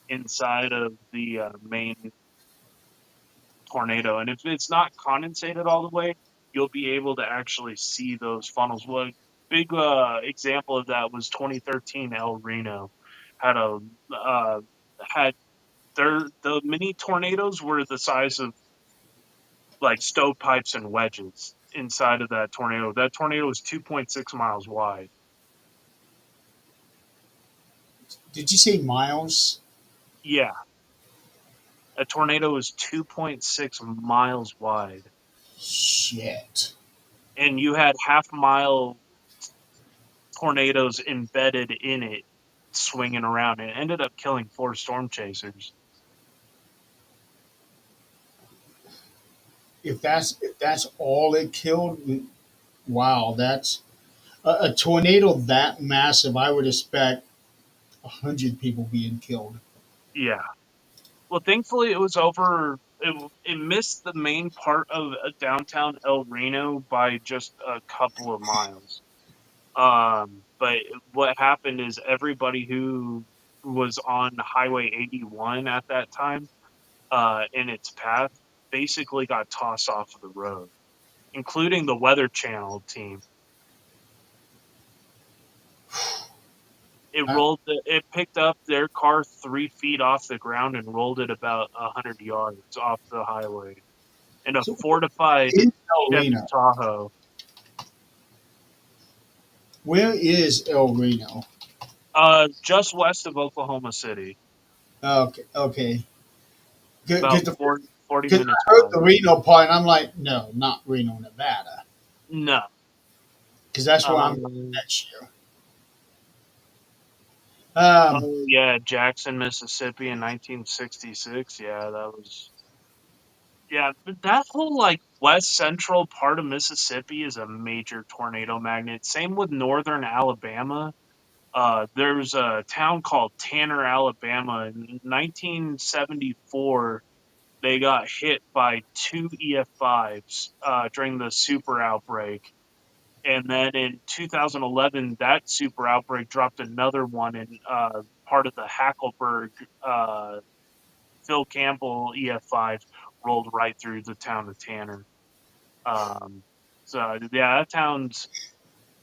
inside of the main tornado. And if it's not condensated all the way, you'll be able to actually see those funnels. One big example of that was 2013 El Reno had a uh, had the mini tornadoes were the size of like stovepipes and wedges inside of that tornado. That tornado was 2.6 miles wide. Did you say miles? Yeah, a tornado is 2.6 miles wide, Shit. and you had half-mile tornadoes embedded in it, swinging around, and it ended up killing 4 storm chasers. If that's all it killed, wow, that's a tornado that massive. I would expect 100 people being killed. Yeah. Well, thankfully, it was over. It missed the main part of downtown El Reno by just a couple of miles. But what happened is everybody who was on Highway 81 at that time, in its path, basically got tossed off of the road, including the Weather Channel team. Uh, It picked up their car 3 feet off the ground and rolled it about 100 yards off the highway in a so fortified in El Chevy Reno, Tahoe. where is El Reno? Just west of Oklahoma City, Okay, okay. about Because 40 I minutes heard west. the Reno part, and I'm like, no, not Reno, Nevada, No. because that's where I'm going Um, next year. Um, oh yeah, Jackson, Mississippi in 1966. Yeah, that was. Yeah, but that whole like west central part of Mississippi is a major tornado magnet. Same with northern Alabama. There's a town called Tanner, Alabama. In 1974, they got hit by two EF5s during the super outbreak. And then in 2011, that super outbreak dropped another one in part of the Hackleburg Phil Campbell EF5 rolled right through the town of Tanner. Um, so yeah, that town's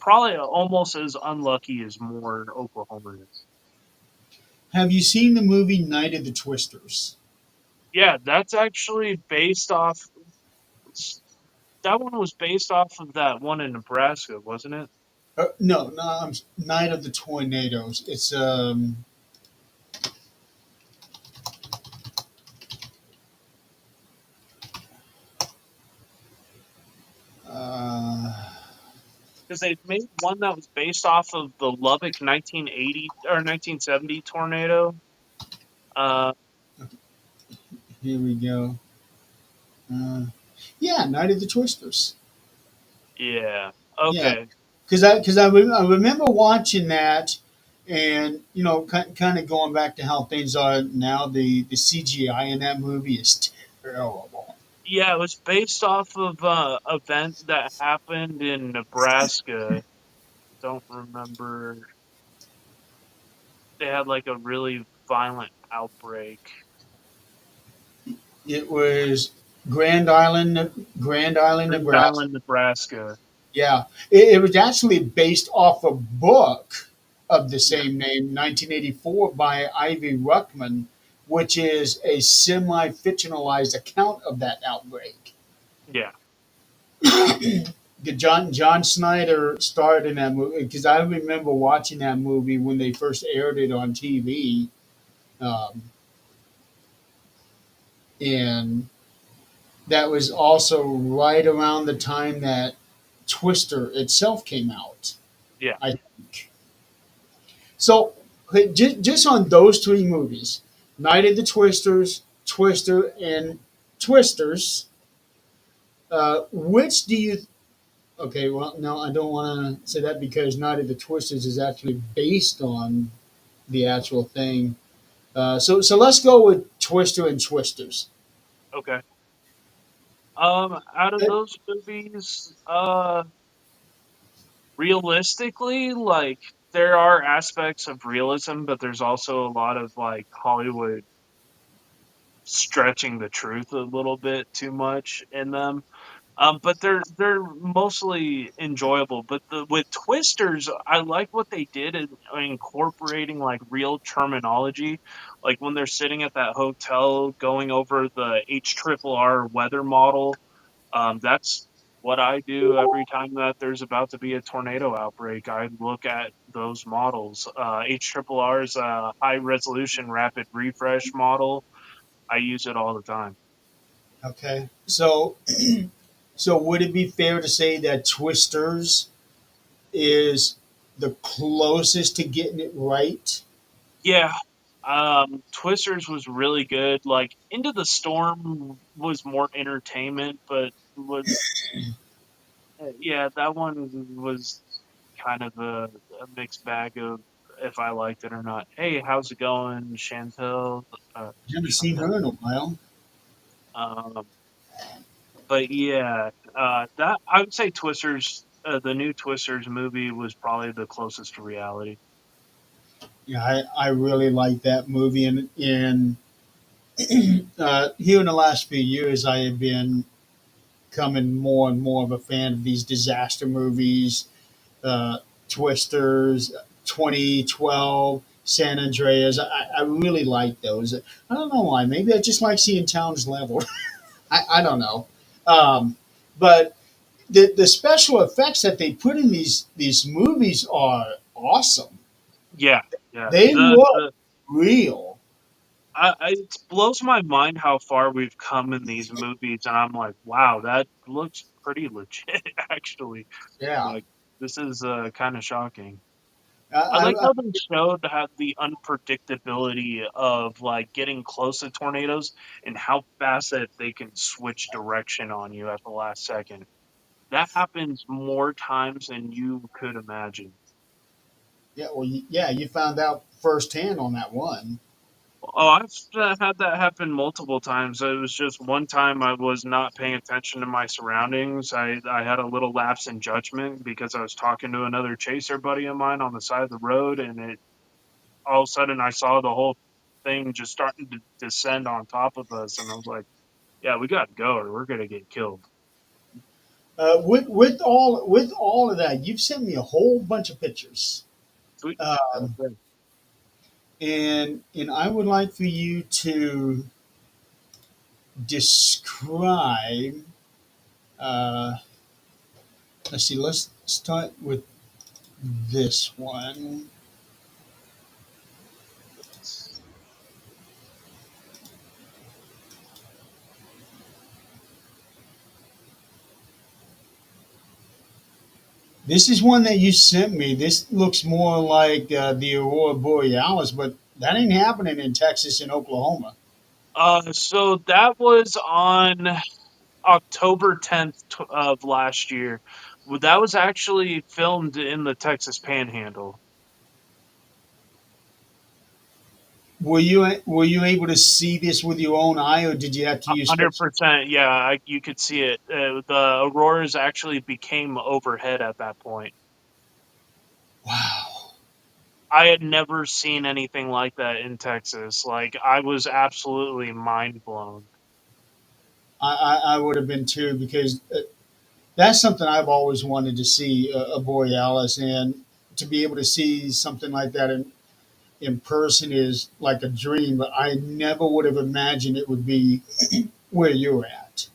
probably almost as unlucky as more Oklahoma is. have you seen the movie Night of the Twisters? Yeah, that's actually based off. That one was based off of that one in Nebraska, wasn't it? No, no, Night of the Tornadoes. It's uh, Because they made one that was based off of the Lubbock 1980 or 1970 tornado. Uh, here we go. Uh, yeah, Night of the Twisters. yeah. Yeah, Okay. I remember watching that, and kind of going back to how things are now. The CGI in that movie is terrible. Yeah, it was based off of event that happened in Nebraska. Don't remember. They had like a really violent outbreak. It was Grand Island, Grand Island, Grand Nebraska. Island, Nebraska. Yeah, it was actually based off a book of the Yeah. same name, 1984, by Ivy Ruckman, which is a semi-fictionalized account of that outbreak. Yeah. John Snyder starred in that movie because I remember watching that movie when they first aired it on TV, um, and that was also right around the time that Twister itself came out. Yeah. I think so. Just on those three movies, Night of the Twisters, Twister, and Twisters. Which do you Okay, well, no, I don't want to say that because Night of the Twisters is actually based on the actual thing. So let's go with Twister and Twisters. Okay. Out of those movies, realistically, like there are aspects of realism, but there's also a lot of like Hollywood stretching the truth a little bit too much in them. But they're mostly enjoyable. But with Twisters, I like what they did in incorporating like real terminology, like when they're sitting at that hotel going over the HRRR weather model. That's what I do every time that there's about to be a tornado outbreak. I look at those models. HRRR is a high resolution rapid refresh model. I use it all the time. Okay, so would it be fair to say that Twisters is the closest to getting it right? Yeah. Twisters was really good. Like Into the Storm was more entertainment, but was yeah, that one was kind of a mixed bag of if I liked it or not. Hey, how's it going, Chantel? Haven't seen Chantel. her in a while. Um, but yeah, that I would say Twisters, the new Twisters movie was probably the closest to reality. Yeah, I really like that movie, and here in the last few years, I have been becoming more and more of a fan of these disaster movies, uh, Twisters. 2012, San Andreas. I really like those. I don't know why. Maybe I just like seeing towns leveled. I don't know. Um, but the special effects that they put in these movies are awesome. Yeah, yeah. They look The real. it blows my mind how far we've come in these movies, and I'm like, wow, that looks pretty legit, actually. Yeah. Like, this is kind of shocking. I I, like I, how they showed how the unpredictability of like getting close to tornadoes and how fast that they can switch direction on you at the last second. That happens more times than you could imagine. yeah. Well, yeah. You found out firsthand on that one. Oh, I've had that happen multiple times. It was just one time I was not paying attention to my surroundings. I had a little lapse in judgment because I was talking to another chaser buddy of mine on the side of the road, and it all of a sudden I saw the whole thing just starting to descend on top of us, and I was like, "Yeah, we got to go, or we're gonna get killed." With all of that, you've sent me a whole bunch of pictures, Sweet. um, Okay. and I would like for you to describe. Uh, let's see. Let's start with this one. This is one that you sent me. This looks more like the Aurora Borealis, but that ain't happening in Texas and Oklahoma. So that was on October 10th of last year. That was actually filmed in the Texas Panhandle. Were you able to see this with your own eye, or did you have to use special? 100%. Yeah, you could see it. The auroras actually became overhead at that point. Wow. I had never seen anything like that in Texas. Like, I was absolutely mind blown. I would have been too because that's something I've always wanted to see a borealis, and to be able to see something like that in person is like a dream. But I never would have imagined it would be where you're at.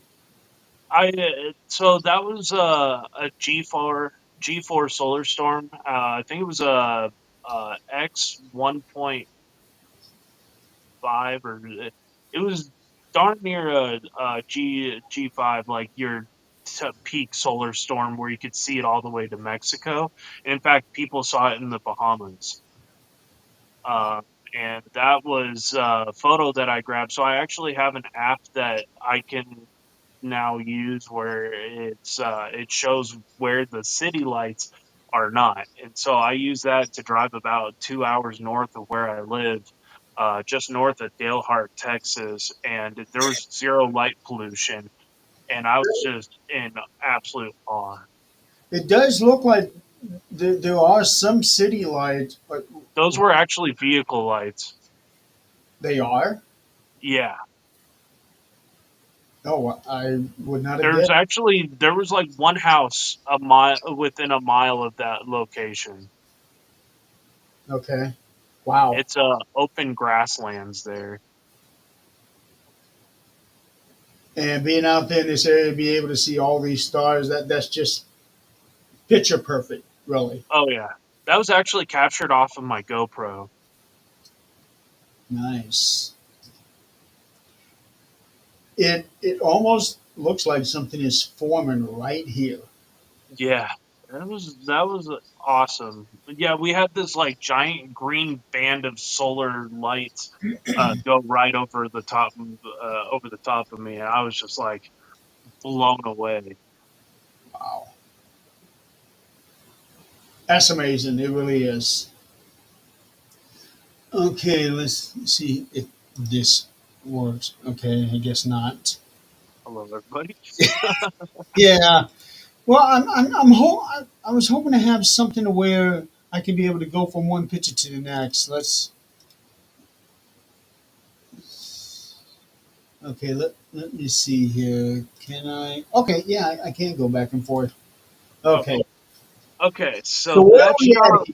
So that was a G4 solar storm. I think it was a X 1.5, or it was darn near a G5, like your peak solar storm where you could see it all the way to Mexico. And in fact, people saw it in the Bahamas. Uh, and that was a photo that I grabbed. So I actually have an app that I can now use where it shows where the city lights are not. And so I use that to drive about 2 hours north of where I live, just north of Dalehart, Texas, and there was zero light pollution, and I was just in absolute awe. It does look like there are some city lights, but Those were actually vehicle lights. they are. Yeah. Oh, I would not have There's guessed. actually there was like one house a mile within a mile of that location. Okay. Wow. It's open grasslands there. And being out there in this area, be able to see all these stars, that's just picture perfect, really. Oh yeah, that was actually captured off of my GoPro. Nice. It almost looks like something is forming right here. Yeah, that was awesome. Yeah, we had this like giant green band of solar lights go right over the top of me, and I was just like blown away. Wow. That's amazing. It really is. Okay, let's see if this works. Okay, I guess not. Hello, everybody. Yeah. Well, I was hoping to have something to where I could be able to go from one picture to the next. Okay, let me see here. Can I? Okay, yeah, I can go back and forth. Oh, Okay. okay. So So where are that we shot at?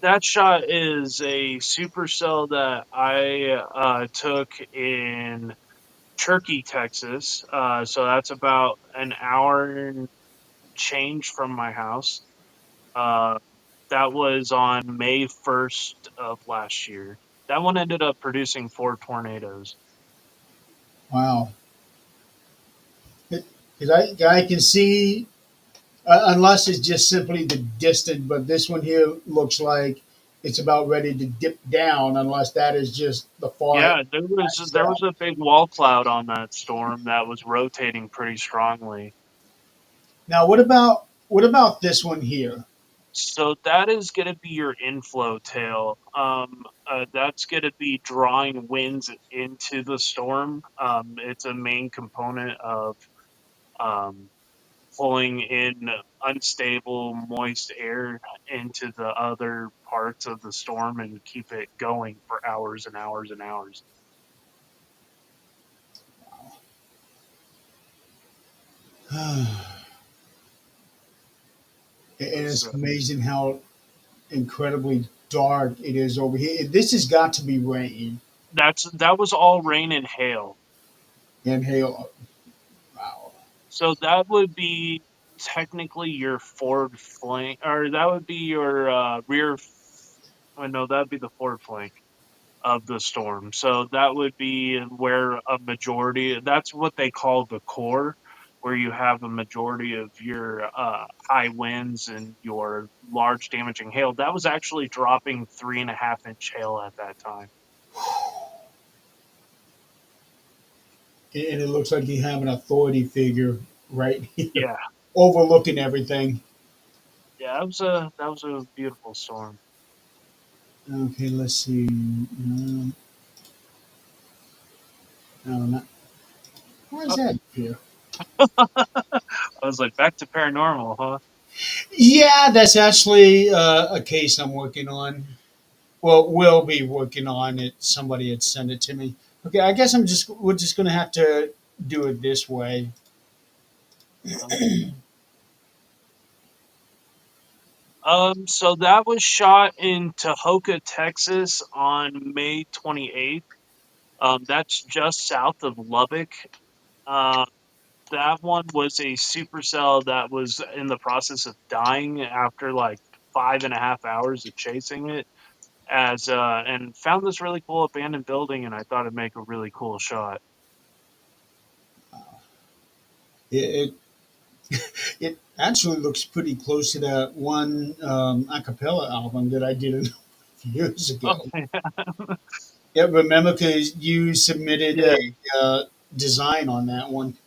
that shot is a supercell that I took in Turkey, Texas. So that's about an hour and change from my house. Uh, that was on May 1st of last year. That one ended up producing four tornadoes. Wow. Because I can see, unless it's just simply the distance, but this one here looks like it's about ready to dip down, unless that is just the far Yeah, there was itself. a big wall cloud on that storm that was rotating pretty strongly. Now, what about this one here? So that is going to be your inflow tail. That's going to be drawing winds into the storm. It's a main component of um, pulling in unstable, moist air into the other parts of the storm and keep it going for hours and hours and hours. And It's, it's amazing how incredibly dark it is over here. This has got to be rain that was all rain and hail. and hail. Wow. So that would be technically your forward flank, or that would be your rear. Oh, no, that'd be the forward flank of the storm. So that would be where a majority. That's what they call the core, where you have a majority of your high winds and your large damaging hail. That was actually dropping 3.5 inch hail at that time. And it looks like you have an authority figure right here Yeah, overlooking everything. yeah, that was a beautiful storm. Okay, let's see. No, not. Why is Oh, that here? I was like, back to paranormal, huh? Yeah, that's actually a case I'm working on. Well, will be working on it. Somebody had sent it to me. Okay, I guess we're just gonna have to do it this way. So that was shot in Tahoka, Texas on May 28th. That's just south of Lubbock. Uh, that one was a supercell that was in the process of dying after like 5.5 hours of chasing it and found this really cool abandoned building, and I thought it'd make a really cool shot. It it actually looks pretty close to that one a cappella album that I did a few years Oh, ago. Yeah, remember because you submitted a yeah. design on that one.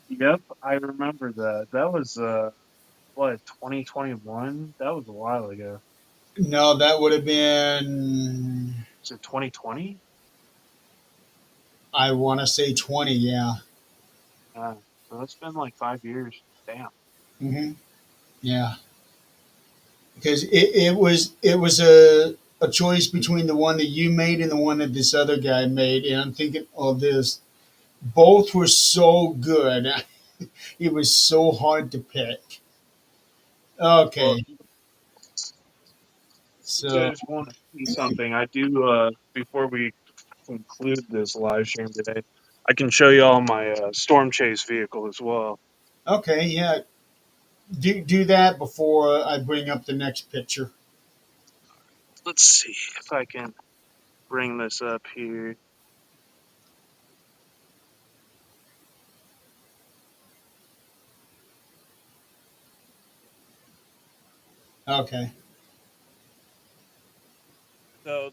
Yep, I remember that. That was what, 2021? That was a while ago. No, that would have been, Is it 2020? I want to say 20. Yeah. Yeah. So it's been like 5 years. Damn. Yeah. Because it was a choice between the one that you made and the one that this other guy made, and I'm thinking, oh, this both were so good. It was so hard to pick. Well, Okay, you so guys want to see something? I do, before we conclude this live stream today, I can show you all my storm chase vehicle as well. okay, yeah, do that before I bring up the next picture. Let's see if I can bring this up here. Okay, So,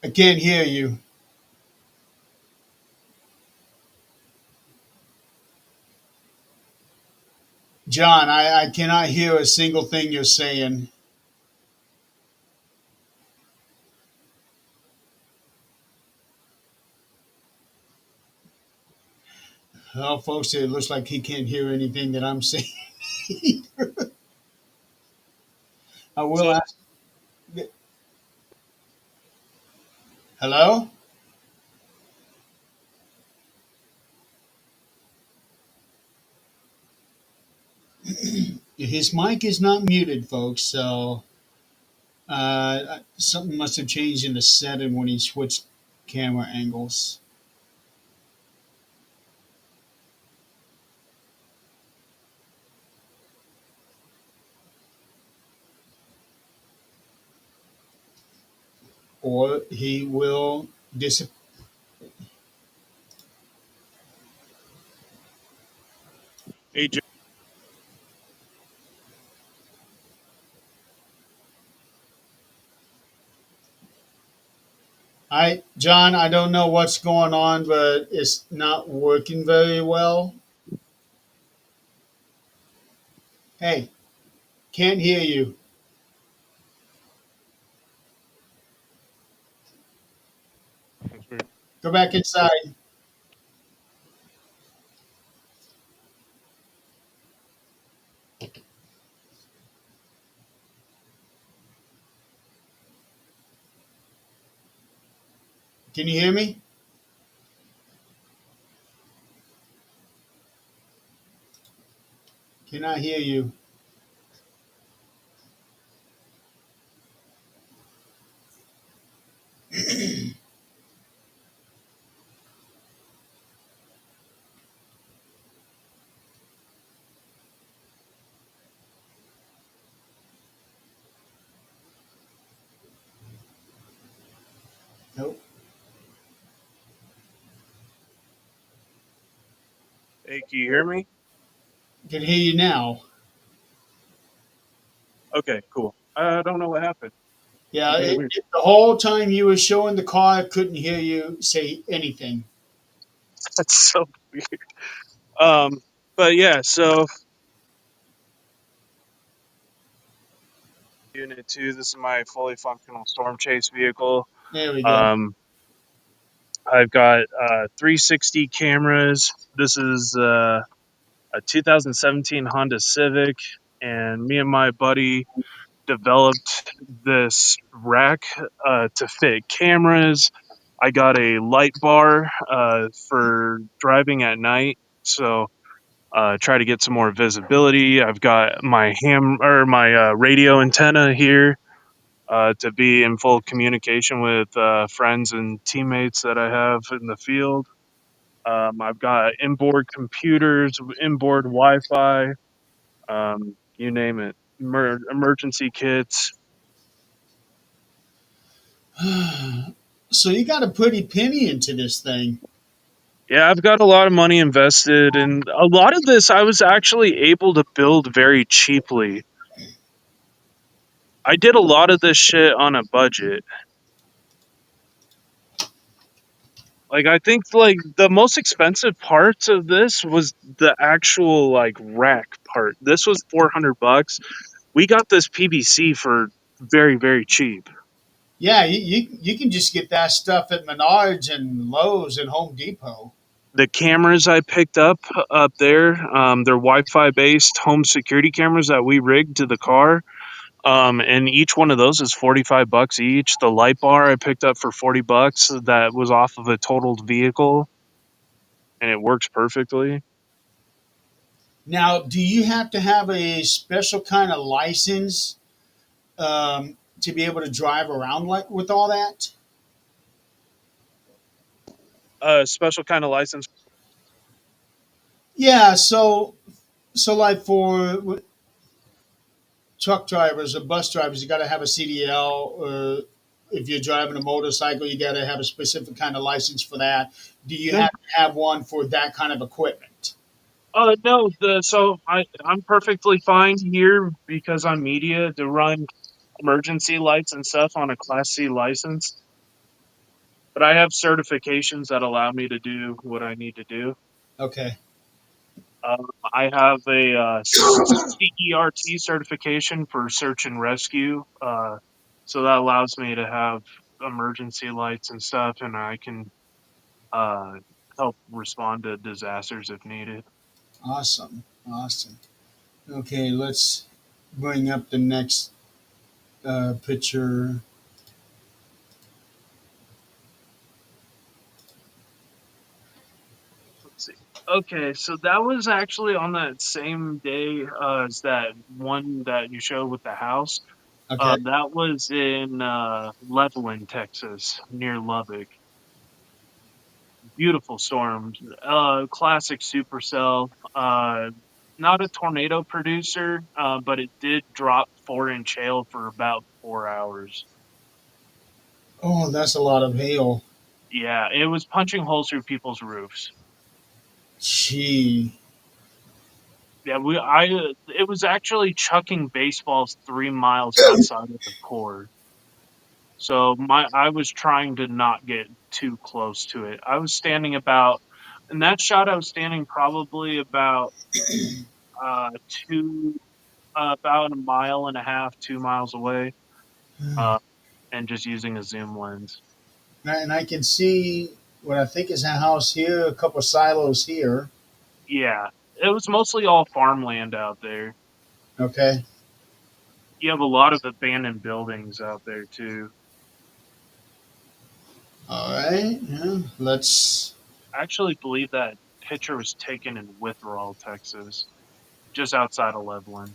I can't hear you, John. I cannot hear a single thing you're saying. Well, folks, it looks like he can't hear anything that I'm saying. I will so ask. Hello? His mic is not muted, folks. So something must have changed in the setting when he switched camera angles, or he will disappear. Hey, John, I don't know what's going on, but it's not working very well. Hey, can't hear you. Go back inside. Can you hear me? Can I hear you? Nope. hey, can you hear me? Can hear you now. Okay, cool. I don't know what happened. Yeah, Really weird. the whole time you were showing the car, I couldn't hear you say anything. That's so weird. Um, but yeah, so Unit 2, this is my fully functional storm chase vehicle. There we go. Um, I've got 360 cameras. This is a 2017 Honda Civic, and me and my buddy developed this rack to fit cameras. I got a light bar for driving at night, so try to get some more visibility. I've got my my radio antenna here to be in full communication with friends and teammates that I have in the field. I've got inboard computers, inboard Wi-Fi, you name it, emergency kits. So you got a pretty penny into this thing. Yeah, I've got a lot of money invested, and a lot of this I was actually able to build very cheaply. I did a lot of this shit on a budget. Like I think like the most expensive parts of this was the actual like rack part. This was $400. We got this PVC for very cheap. Yeah, you can just get that stuff at Menards and Lowe's and Home Depot. The cameras I picked up there, they're Wi-Fi based home security cameras that we rigged to the car. And each one of those is $45 each. The light bar I picked up for $40 that was off of a totaled vehicle, and it works perfectly. Now, do you have to have a special kind of license to be able to drive around like with all that? Special kind of license. Yeah, so like for truck drivers or bus drivers, you got to have a CDL, or if you're driving a motorcycle, you got to have a specific kind of license for that. Do you Yeah. have to have one for that kind of equipment? No. I'm perfectly fine here because I'm media to run emergency lights and stuff on a Class C license. But I have certifications that allow me to do what I need to do. Okay. I have a CERT certification for search and rescue, so that allows me to have emergency lights and stuff, and I can uh, help respond to disasters if needed. Awesome. Awesome. Okay, let's bring up the next picture. Let's see. Okay, so that was actually on that same day as that one that you showed with the house. Okay. That was in Levelland, Texas, near Lubbock. Beautiful storm. Classic supercell. Not a tornado producer, but it did drop 4-inch hail for about 4 hours. Oh, that's a lot of hail. Yeah, it was punching holes through people's roofs. Gee. Yeah, it was actually chucking baseballs 3 miles outside of the core. So I was trying to not get too close to it. I was standing about, in that shot, I was standing probably about uh two, about a mile and a half, 2 miles away, uh, and just using a zoom lens. And I can see what I think is a house here, a couple of silos here. Yeah, it was mostly all farmland out there. Okay. You have a lot of abandoned buildings out there too. All right. Yeah. Let's. I actually believe that picture was taken in Witherall, Texas, just outside of Levelland.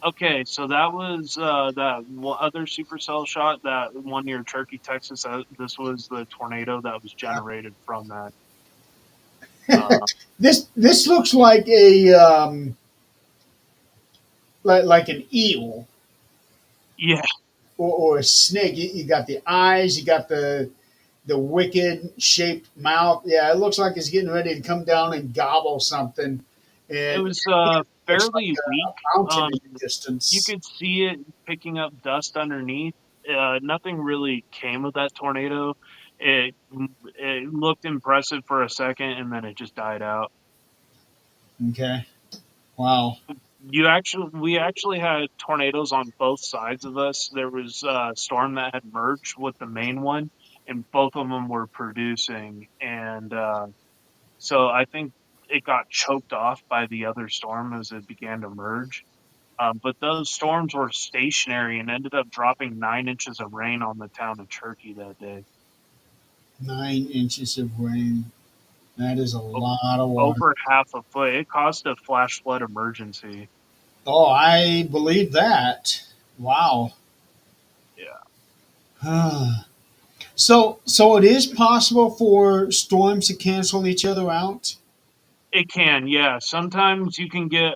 Okay, so that was that other supercell shot, that one near Turkey, Texas. This was the tornado that was generated from that. Uh, This looks like a like an eel yeah, or a snake. You got the eyes. You got the wicked shaped mouth. Yeah, it looks like it's getting ready to come down and gobble something. it And was it looks like fairly weak. a mountain in Um, the you distance. could see it picking up dust underneath. Nothing really came of that tornado. It it looked impressive for a second, and then it just died out. Okay. Wow. We actually had tornadoes on both sides of us. There was a storm that had merged with the main one, and both of them were producing. And so I think it got choked off by the other storm as it began to merge. But those storms were stationary and ended up dropping 9 inches of rain on the town of Turkey that day. 9 inches of rain. That is a O- lot of water. Over half a foot. It caused a flash flood emergency. Oh, I believe that. Wow. Yeah. So it is possible for storms to cancel each other out. It can, yeah. Sometimes you can get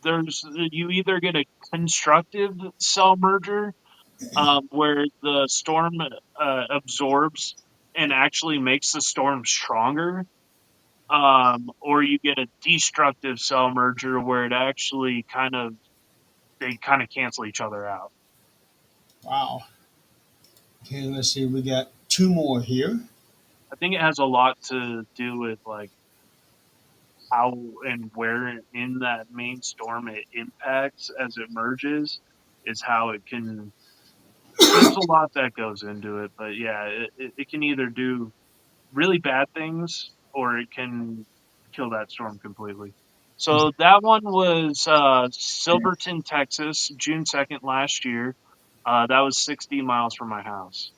there's you either get a constructive cell merger, where the storm absorbs and actually makes the storm stronger, or you get a destructive cell merger where it actually they kind of cancel each other out. Wow. Okay, let's see. We got two more here. I think it has a lot to do with like how and where in that main storm it impacts as it merges, is how it can. There's a lot that goes into it, but yeah, it can either do really bad things or it can kill that storm completely. So that one was Silverton, Texas, June 2nd last year. That was 60 miles from my house.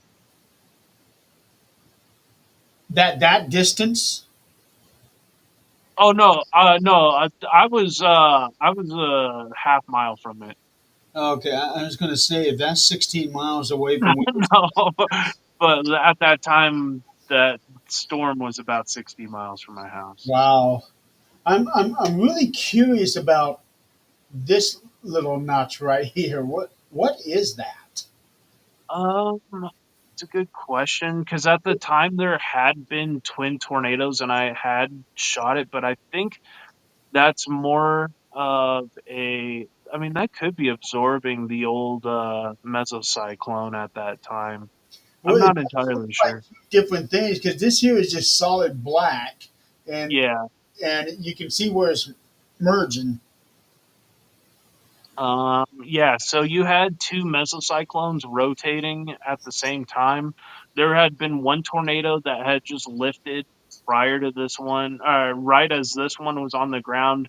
That distance. Oh no, no, I was a half mile from it. Okay, I was going to say if that's 16 miles away from where. No, but at that time, that storm was about 60 miles from my house. Wow. I'm really curious about this little notch right here. What is that? Um, it's a good question because at the time there had been twin tornadoes and I had shot it, but I think that's more of a. I mean, that could be absorbing the old mesocyclone at that time. I'm Well, it not does look entirely like sure. two different things because this here is just solid black, and Yeah. and you can see where it's merging. Yeah, so you had two mesocyclones rotating at the same time. There had been one tornado that had just lifted prior to this one, right as this one was on the ground.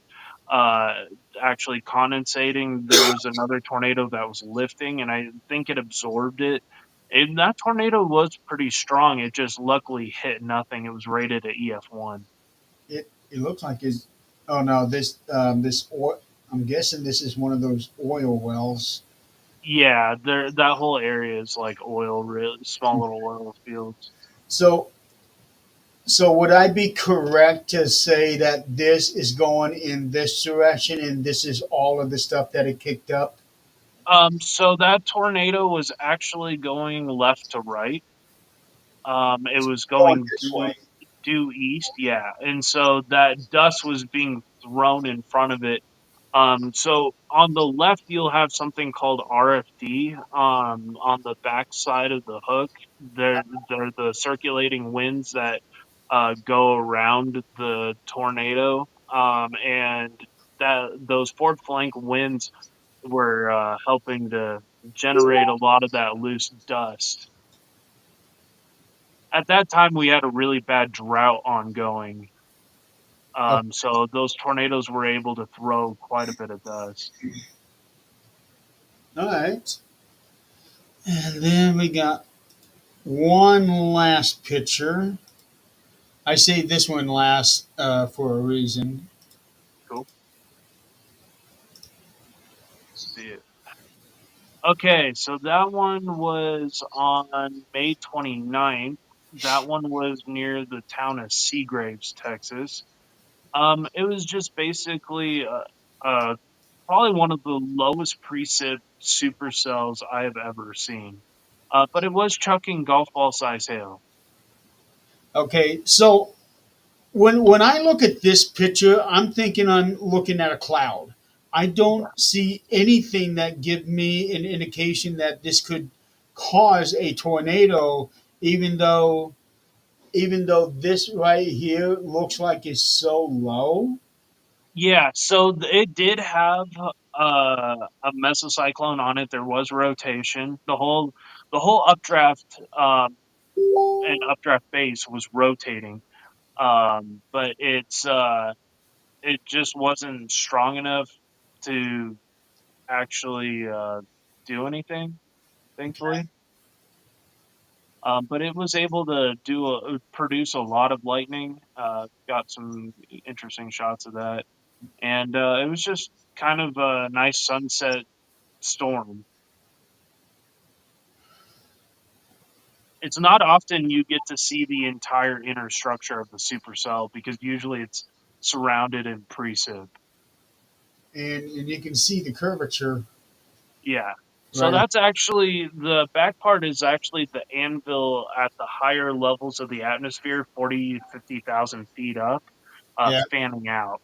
Uh, actually condensating, there was another tornado that was lifting, and I think it absorbed it. And that tornado was pretty strong. It just luckily hit nothing. It was rated at EF1. It looks like it's. Oh no, this oil. I'm guessing this is one of those oil wells. Yeah, there that whole area is like oil, really small little oil fields. So so would I be correct to say that this is going in this direction and this is all of the stuff that it kicked up? So that tornado was actually going left to right. It was Going going this way. due east, yeah, and so that dust was being thrown in front of it. So on the left, you'll have something called RFD. On the back side of the hook, they're the circulating winds that go around the tornado, and that those forward flank winds were helping to generate a lot of that loose dust. At that time, we had a really bad drought ongoing, Oh, so those tornadoes were able to throw quite a bit of dust. all right. And then we got one last picture. I say this one last for a reason. Cool. See it. Okay, so that one was on May 29th. That one was near the town of Seagraves, Texas. It was just basically uh, probably one of the lowest precip supercells I have ever seen. But it was chucking golf ball size hail. Okay, so when I look at this picture, I'm thinking I'm looking at a cloud. I don't see anything that give me an indication that this could cause a tornado, even though this right here looks like it's so low. Yeah, so it did have a mesocyclone on it. There was rotation. The whole updraft and updraft base was rotating. But it just wasn't strong enough to actually do anything, thankfully. But it was able to produce a lot of lightning. Got some interesting shots of that, and it was just kind of a nice sunset storm. It's not often you get to see the entire inner structure of the supercell because usually it's surrounded in precip. And you can see the curvature Yeah. So right. that's actually the back part is actually the anvil at the higher levels of the atmosphere, 40, 50,000 feet up, Yeah. fanning out.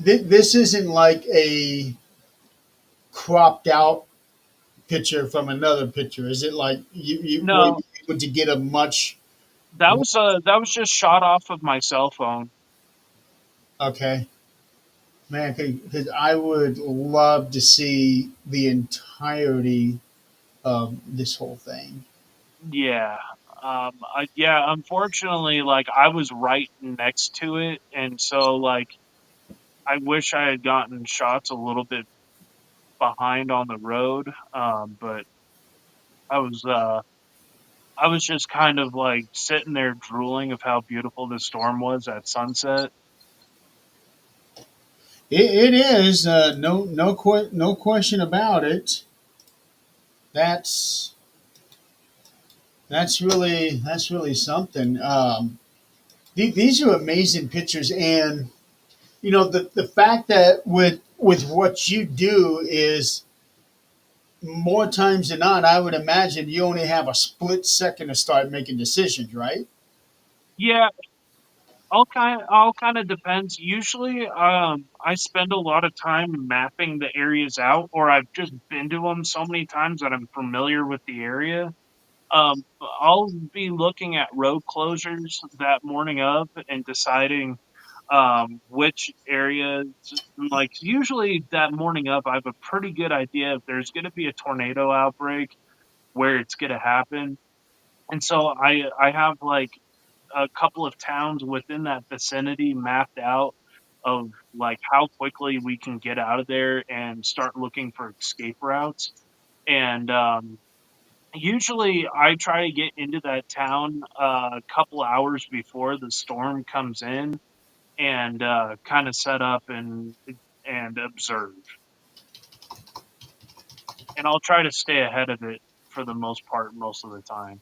This isn't like a cropped out picture from another picture. Is it like you were you No, able to get a much that was just shot off of my cell phone. okay? Man, because I would love to see the entirety of this whole thing. Yeah. Yeah, unfortunately, like I was right next to it, and so like I wish I had gotten shots a little bit behind on the road. But I was uh I was just kind of like sitting there drooling of how beautiful this storm was at sunset. It is no question about it. That's that's really something. These are amazing pictures, and you know the fact that with what you do is more times than not, I would imagine you only have a split second to start making decisions, right? Yeah, all kind of depends. Usually, I spend a lot of time mapping the areas out, or I've just been to them so many times that I'm familiar with the area. I'll be looking at road closures that morning of and deciding which areas. Like usually that morning of, I have a pretty good idea if there's going to be a tornado outbreak, where it's going to happen, and so I have like a couple of towns within that vicinity mapped out of like how quickly we can get out of there and start looking for escape routes. And usually I try to get into that town a couple hours before the storm comes in and kind of set up and observe. And I'll try to stay ahead of it for the most part most of the time.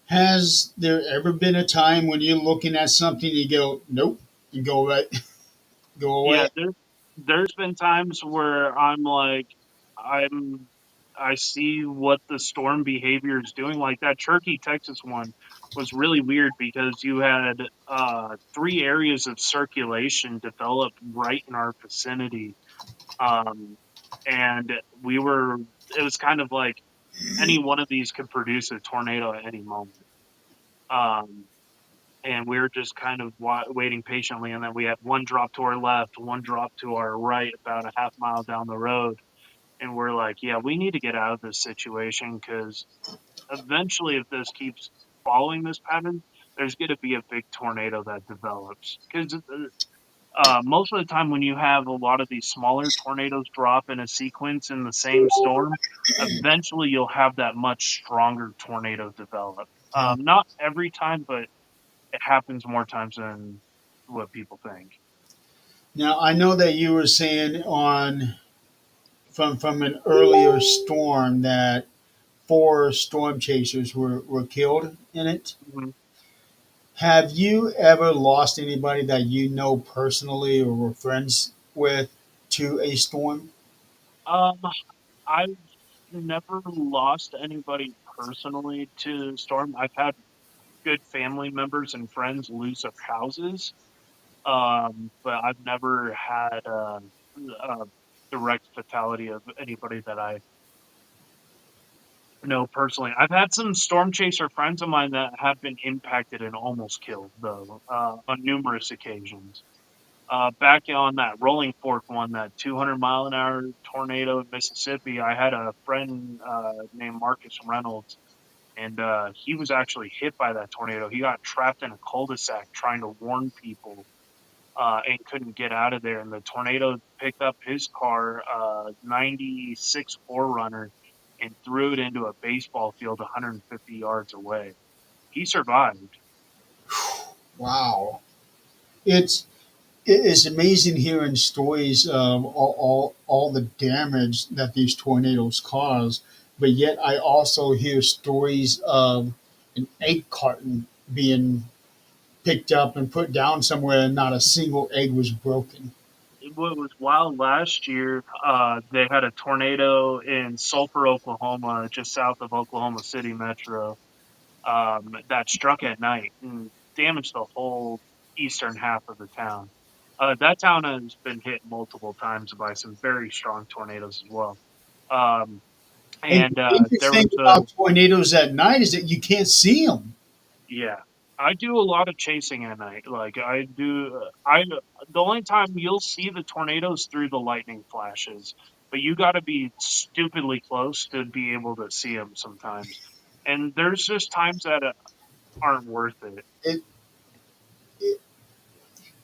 Has there ever been a time when you're looking at something, you go, nope, and go right, go away? Yeah, there's been times where I'm like, I'm I see what the storm behavior is doing. Like that Turkey, Texas one was really weird because you had three areas of circulation developed right in our vicinity. Um, and we were it was kind of like any one of these could produce a tornado at any moment. Um, and we were just kind of waiting patiently. And then we had one drop to our left, one drop to our right, about a half mile down the road. And we're like, yeah, we need to get out of this situation because eventually, if this keeps following this pattern, there's going to be a big tornado that develops. Because most of the time, when you have a lot of these smaller tornadoes drop in a sequence in the same storm, eventually you'll have that much stronger tornado develop. Yeah. Not every time, but it happens more times than what people think. Now I know that you were saying on from an earlier storm that four storm chasers were killed in it. Mhm. Have you ever lost anybody that you know personally or were friends with to a storm? Um, I've never lost anybody personally to storm. I've had good family members and friends lose their houses, but I've never had a direct fatality of anybody that I know personally. I've had some storm chaser friends of mine that have been impacted and almost killed, though, on numerous occasions. Back on that Rolling Fork one, that 200-mile-an-hour tornado in Mississippi, I had a friend named Marcus Reynolds, and he was actually hit by that tornado. He got trapped in a cul-de-sac trying to warn people and couldn't get out of there. And the tornado picked up his car, 96 Forerunner, and threw it into a baseball field 150 yards away. He survived. Wow, it's it's amazing hearing stories of all the damage that these tornadoes cause, but yet I also hear stories of an egg carton being picked up and put down somewhere and not a single egg was broken. What was wild last year, they had a tornado in Sulphur, Oklahoma, just south of Oklahoma City Metro, that struck at night and damaged the whole eastern half of the town. That town has been hit multiple times by some very strong tornadoes as well. Um, And and the there interesting was a about tornadoes at night is that you can't see them. Yeah, I do a lot of chasing at night. Like I do, I the only time you'll see the tornadoes through the lightning flashes, but you got to be stupidly close to be able to see them sometimes. And there's just times that aren't worth it. It,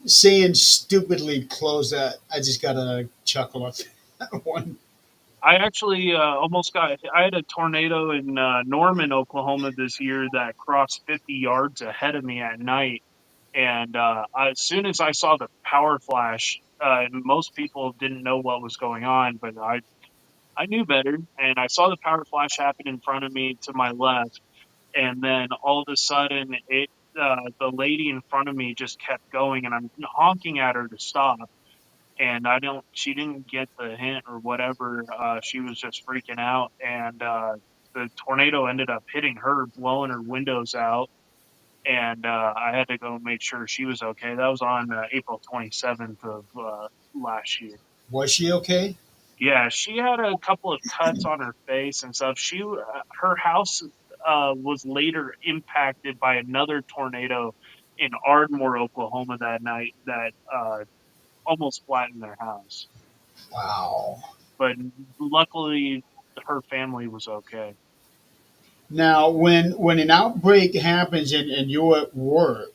saying stupidly close that, I just got a chuckle at that one. I actually almost got. I had a tornado in Norman, Oklahoma this year that crossed 50 yards ahead of me at night. And as soon as I saw the power flash, most people didn't know what was going on, but I knew better. And I saw the power flash happen in front of me to my left. And then all of a sudden, the lady in front of me just kept going, and I'm honking at her to stop. And she didn't get the hint or whatever. She was just freaking out. And the tornado ended up hitting her, blowing her windows out, and I had to go make sure she was okay. That was on April 27th of last year. Was she okay? Yeah, she had a couple of cuts on her face and stuff. Her house was later impacted by another tornado in Ardmore, Oklahoma that night that almost flattened their house. Wow. But luckily, her family was okay. Now, when an outbreak happens and you're at work,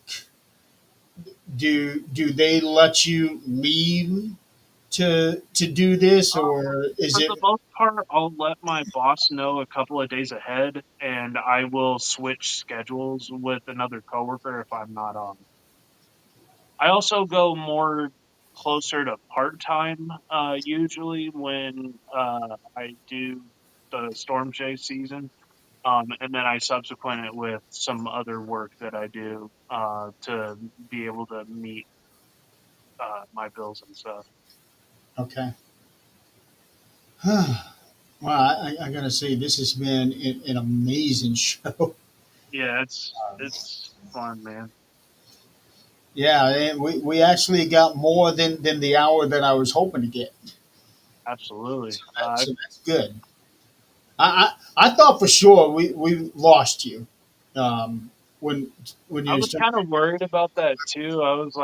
do they let you leave to do this, or is For the it most part, I'll let my boss know a couple of days ahead, and I will switch schedules with another coworker if I'm not on. I also go more closer to part-time, usually when I do the storm chase season. And then I subsequent it with some other work that I do to be able to meet my bills and stuff. okay? Well, I gotta say this has been an amazing show. Yeah, it's fun, man. Yeah, and we actually got more than the hour that I was hoping to get. Absolutely. So that's good. I thought for sure we lost you when I you was started. kind of worried about that too. I was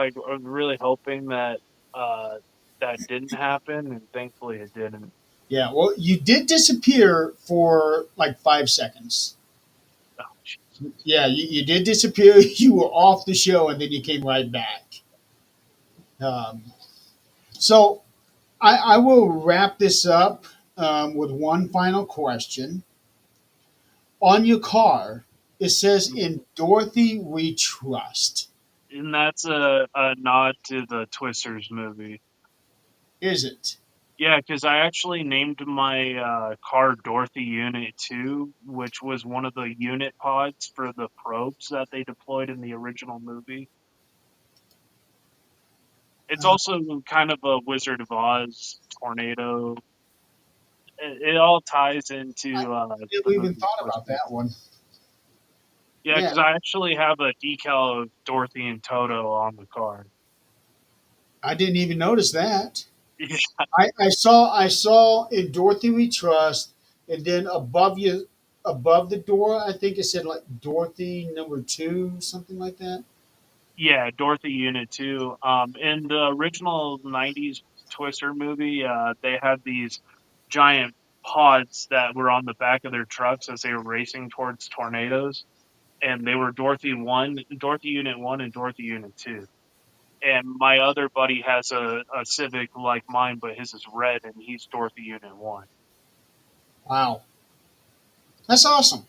really hoping that uh, that didn't happen, and thankfully it didn't. Yeah, well, you did disappear for like 5 seconds. Oh, jeez. Yeah, you did disappear. You were off the show, and then you came right back. Um, so I will wrap this up with one final question. On your car, it says, "In Dorothy we trust." And that's a nod to the Twisters movie. Is it? Yeah, because I actually named my car Dorothy Unit 2, which was one of the unit pods for the probes that they deployed in the original movie. It's Uh, also kind of a Wizard of Oz tornado. It all ties I into the never even movie thought about Twisters. that one. Yeah, Yeah, because I actually have a decal of Dorothy and Toto on the car. I didn't even notice that. Yeah, I saw in Dorothy We Trust, and then above the door, I think it said like Dorothy number two, something like that. yeah, Dorothy Unit 2. In the original 90s Twister movie, they had these giant pods that were on the back of their trucks as they were racing towards tornadoes. And they were Dorothy Unit 1 and Dorothy Unit 2. And my other buddy has a Civic like mine, but his is red and he's Dorothy Unit 1. Wow, that's awesome.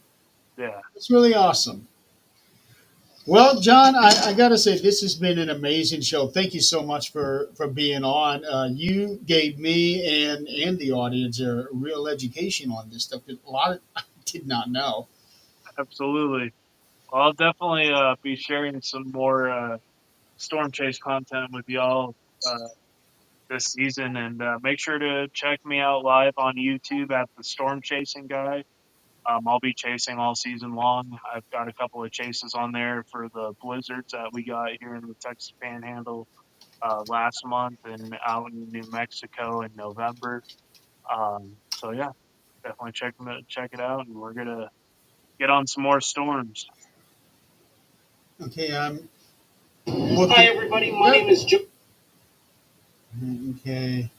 Yeah, That's really awesome. Well, John, I got to say this has been an amazing show. Thank you so much for being on. You gave me and the audience a real education on this stuff. A lot of I did not know. absolutely. Well, I'll definitely be sharing some more Storm Chase content with y'all this season. And make sure to check me out live on YouTube at the Storm Chasing Guy. I'll be chasing all season long. I've got a couple of chases on there for the blizzards that we got here in the Texas Panhandle last month and out in New Mexico in November. So yeah, definitely check it out, and we're gonna get on some more storms. Okay, I'm Hi, looking. everybody. My name is Joe. Okay,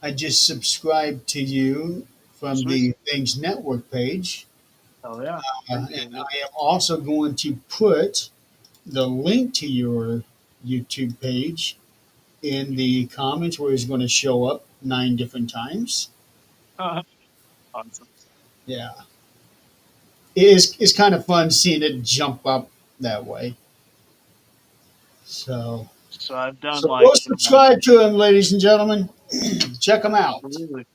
I just subscribed to you from Sweet. the Things Network page, Oh yeah, and appreciate it. I am also going to put the link to your YouTube page in the comments where it's going to show up 9 different times. Awesome. Yeah, it's kind of fun seeing it jump up that way. So So I've done so like go subscribe to him, ladies and gentlemen. Check him out. absolutely.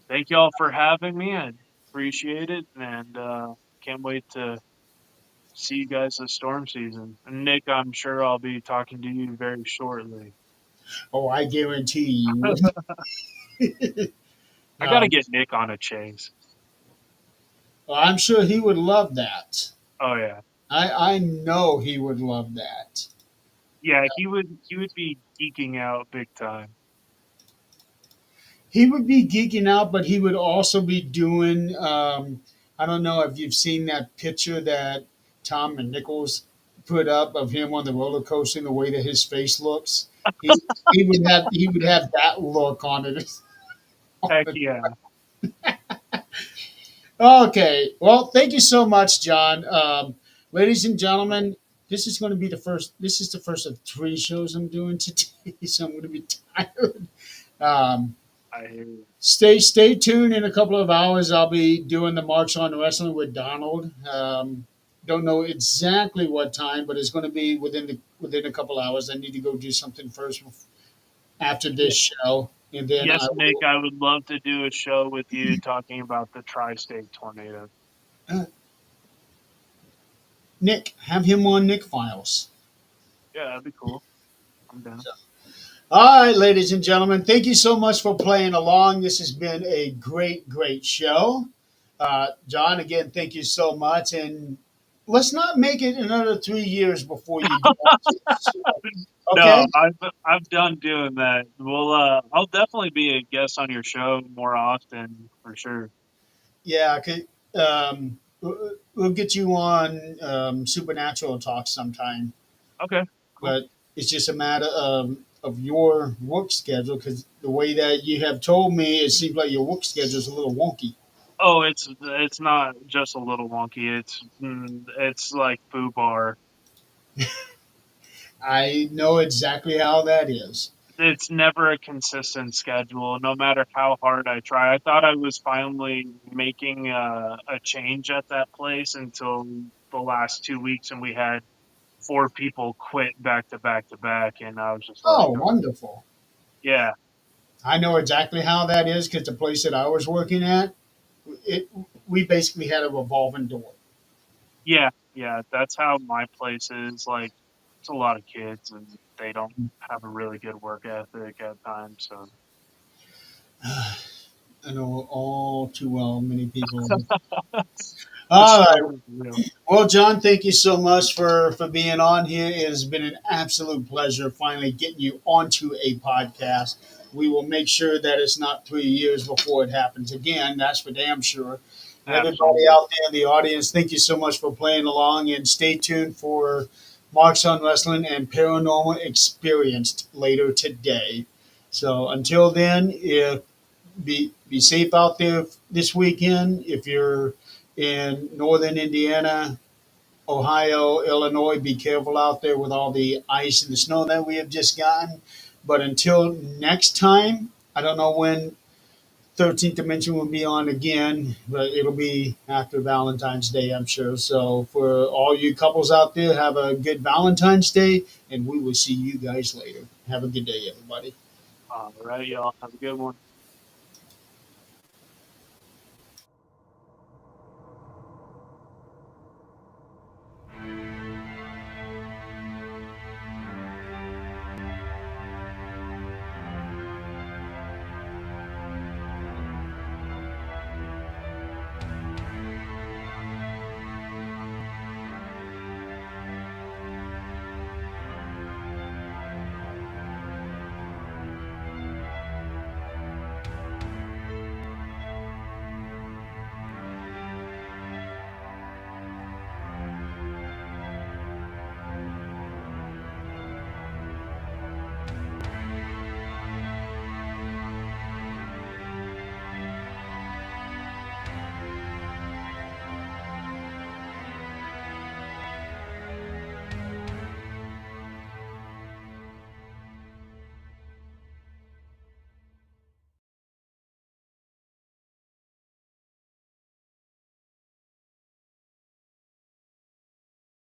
Thank y'all for having me. I appreciate it, and can't wait to see you guys this storm season. And Nick, I'm sure I'll be talking to you very shortly. Oh, I guarantee you. I got to um, get Nick on a chase. I'm sure he would love that. Oh yeah, I know he would love that. yeah. He would be geeking out big time. He would be geeking out, but he would also be doing. I don't know if you've seen that picture that Tom and Nichols put up of him on the roller coaster and the way that his face looks. He he would have that look on it. Heck yeah. Okay. Well, thank you so much, John. Ladies and gentlemen, this is going to be the first. This is the first of three shows I'm doing today, so I'm going to be tired. Um, I hear you. stay tuned. In a couple of hours, I'll be doing the March on Wrestling with Donald. Don't know exactly what time, but it's going to be within a couple hours. I need to go do something first after Yeah. this show, and then I Yes, Nick, will. I would love to do a show with you talking about the tri-state tornado. Nick, have him on Nick Files. Yeah, that'd be cool. I'm down. All right, ladies and gentlemen, thank you so much for playing along. This has been a great show. John, again, thank you so much. And let's not make it another 3 years before you get on to this show. Okay? No, I've done doing that. Well, I'll definitely be a guest on your show more often for sure. Yeah, we'll get you on Supernatural Talk sometime. Okay, cool. But it's just a matter of your work schedule because the way that you have told me, it seems like your work schedule is a little wonky. Oh, it's not just a little wonky. It's like foo bar. I know exactly how that is. It's never a consistent schedule, no matter how hard I try. I thought I was finally making a change at that place until the last 2 weeks, and we had four people quit back to back to back, and I was just like, Oh, wonderful. yeah, I know exactly how that is because the place that I was working at, it we basically had a revolving door. yeah, yeah. That's how my place is. Like, it's a lot of kids, and they don't have a really good work ethic at times. So I know all too well many people. the All right. struggle is real. Well, John, thank you so much for being on here. It has been an absolute pleasure finally getting you onto a podcast. We will make sure that it's not 3 years before it happens again. That's for damn sure. And everybody Absolutely. out there in the audience, thank you so much for playing along and stay tuned for Marks on Wrestling and Paranormal Experienced later today. So until then, be safe out there this weekend. If you're in northern Indiana, Ohio, Illinois, be careful out there with all the ice and the snow that we have just gotten. But until next time, I don't know when 13th Dimension will be on again, but it'll be after Valentine's Day, I'm sure. So for all you couples out there, have a good Valentine's Day, and we will see you guys later. Have a good day, everybody. All right, y'all. Have a good one.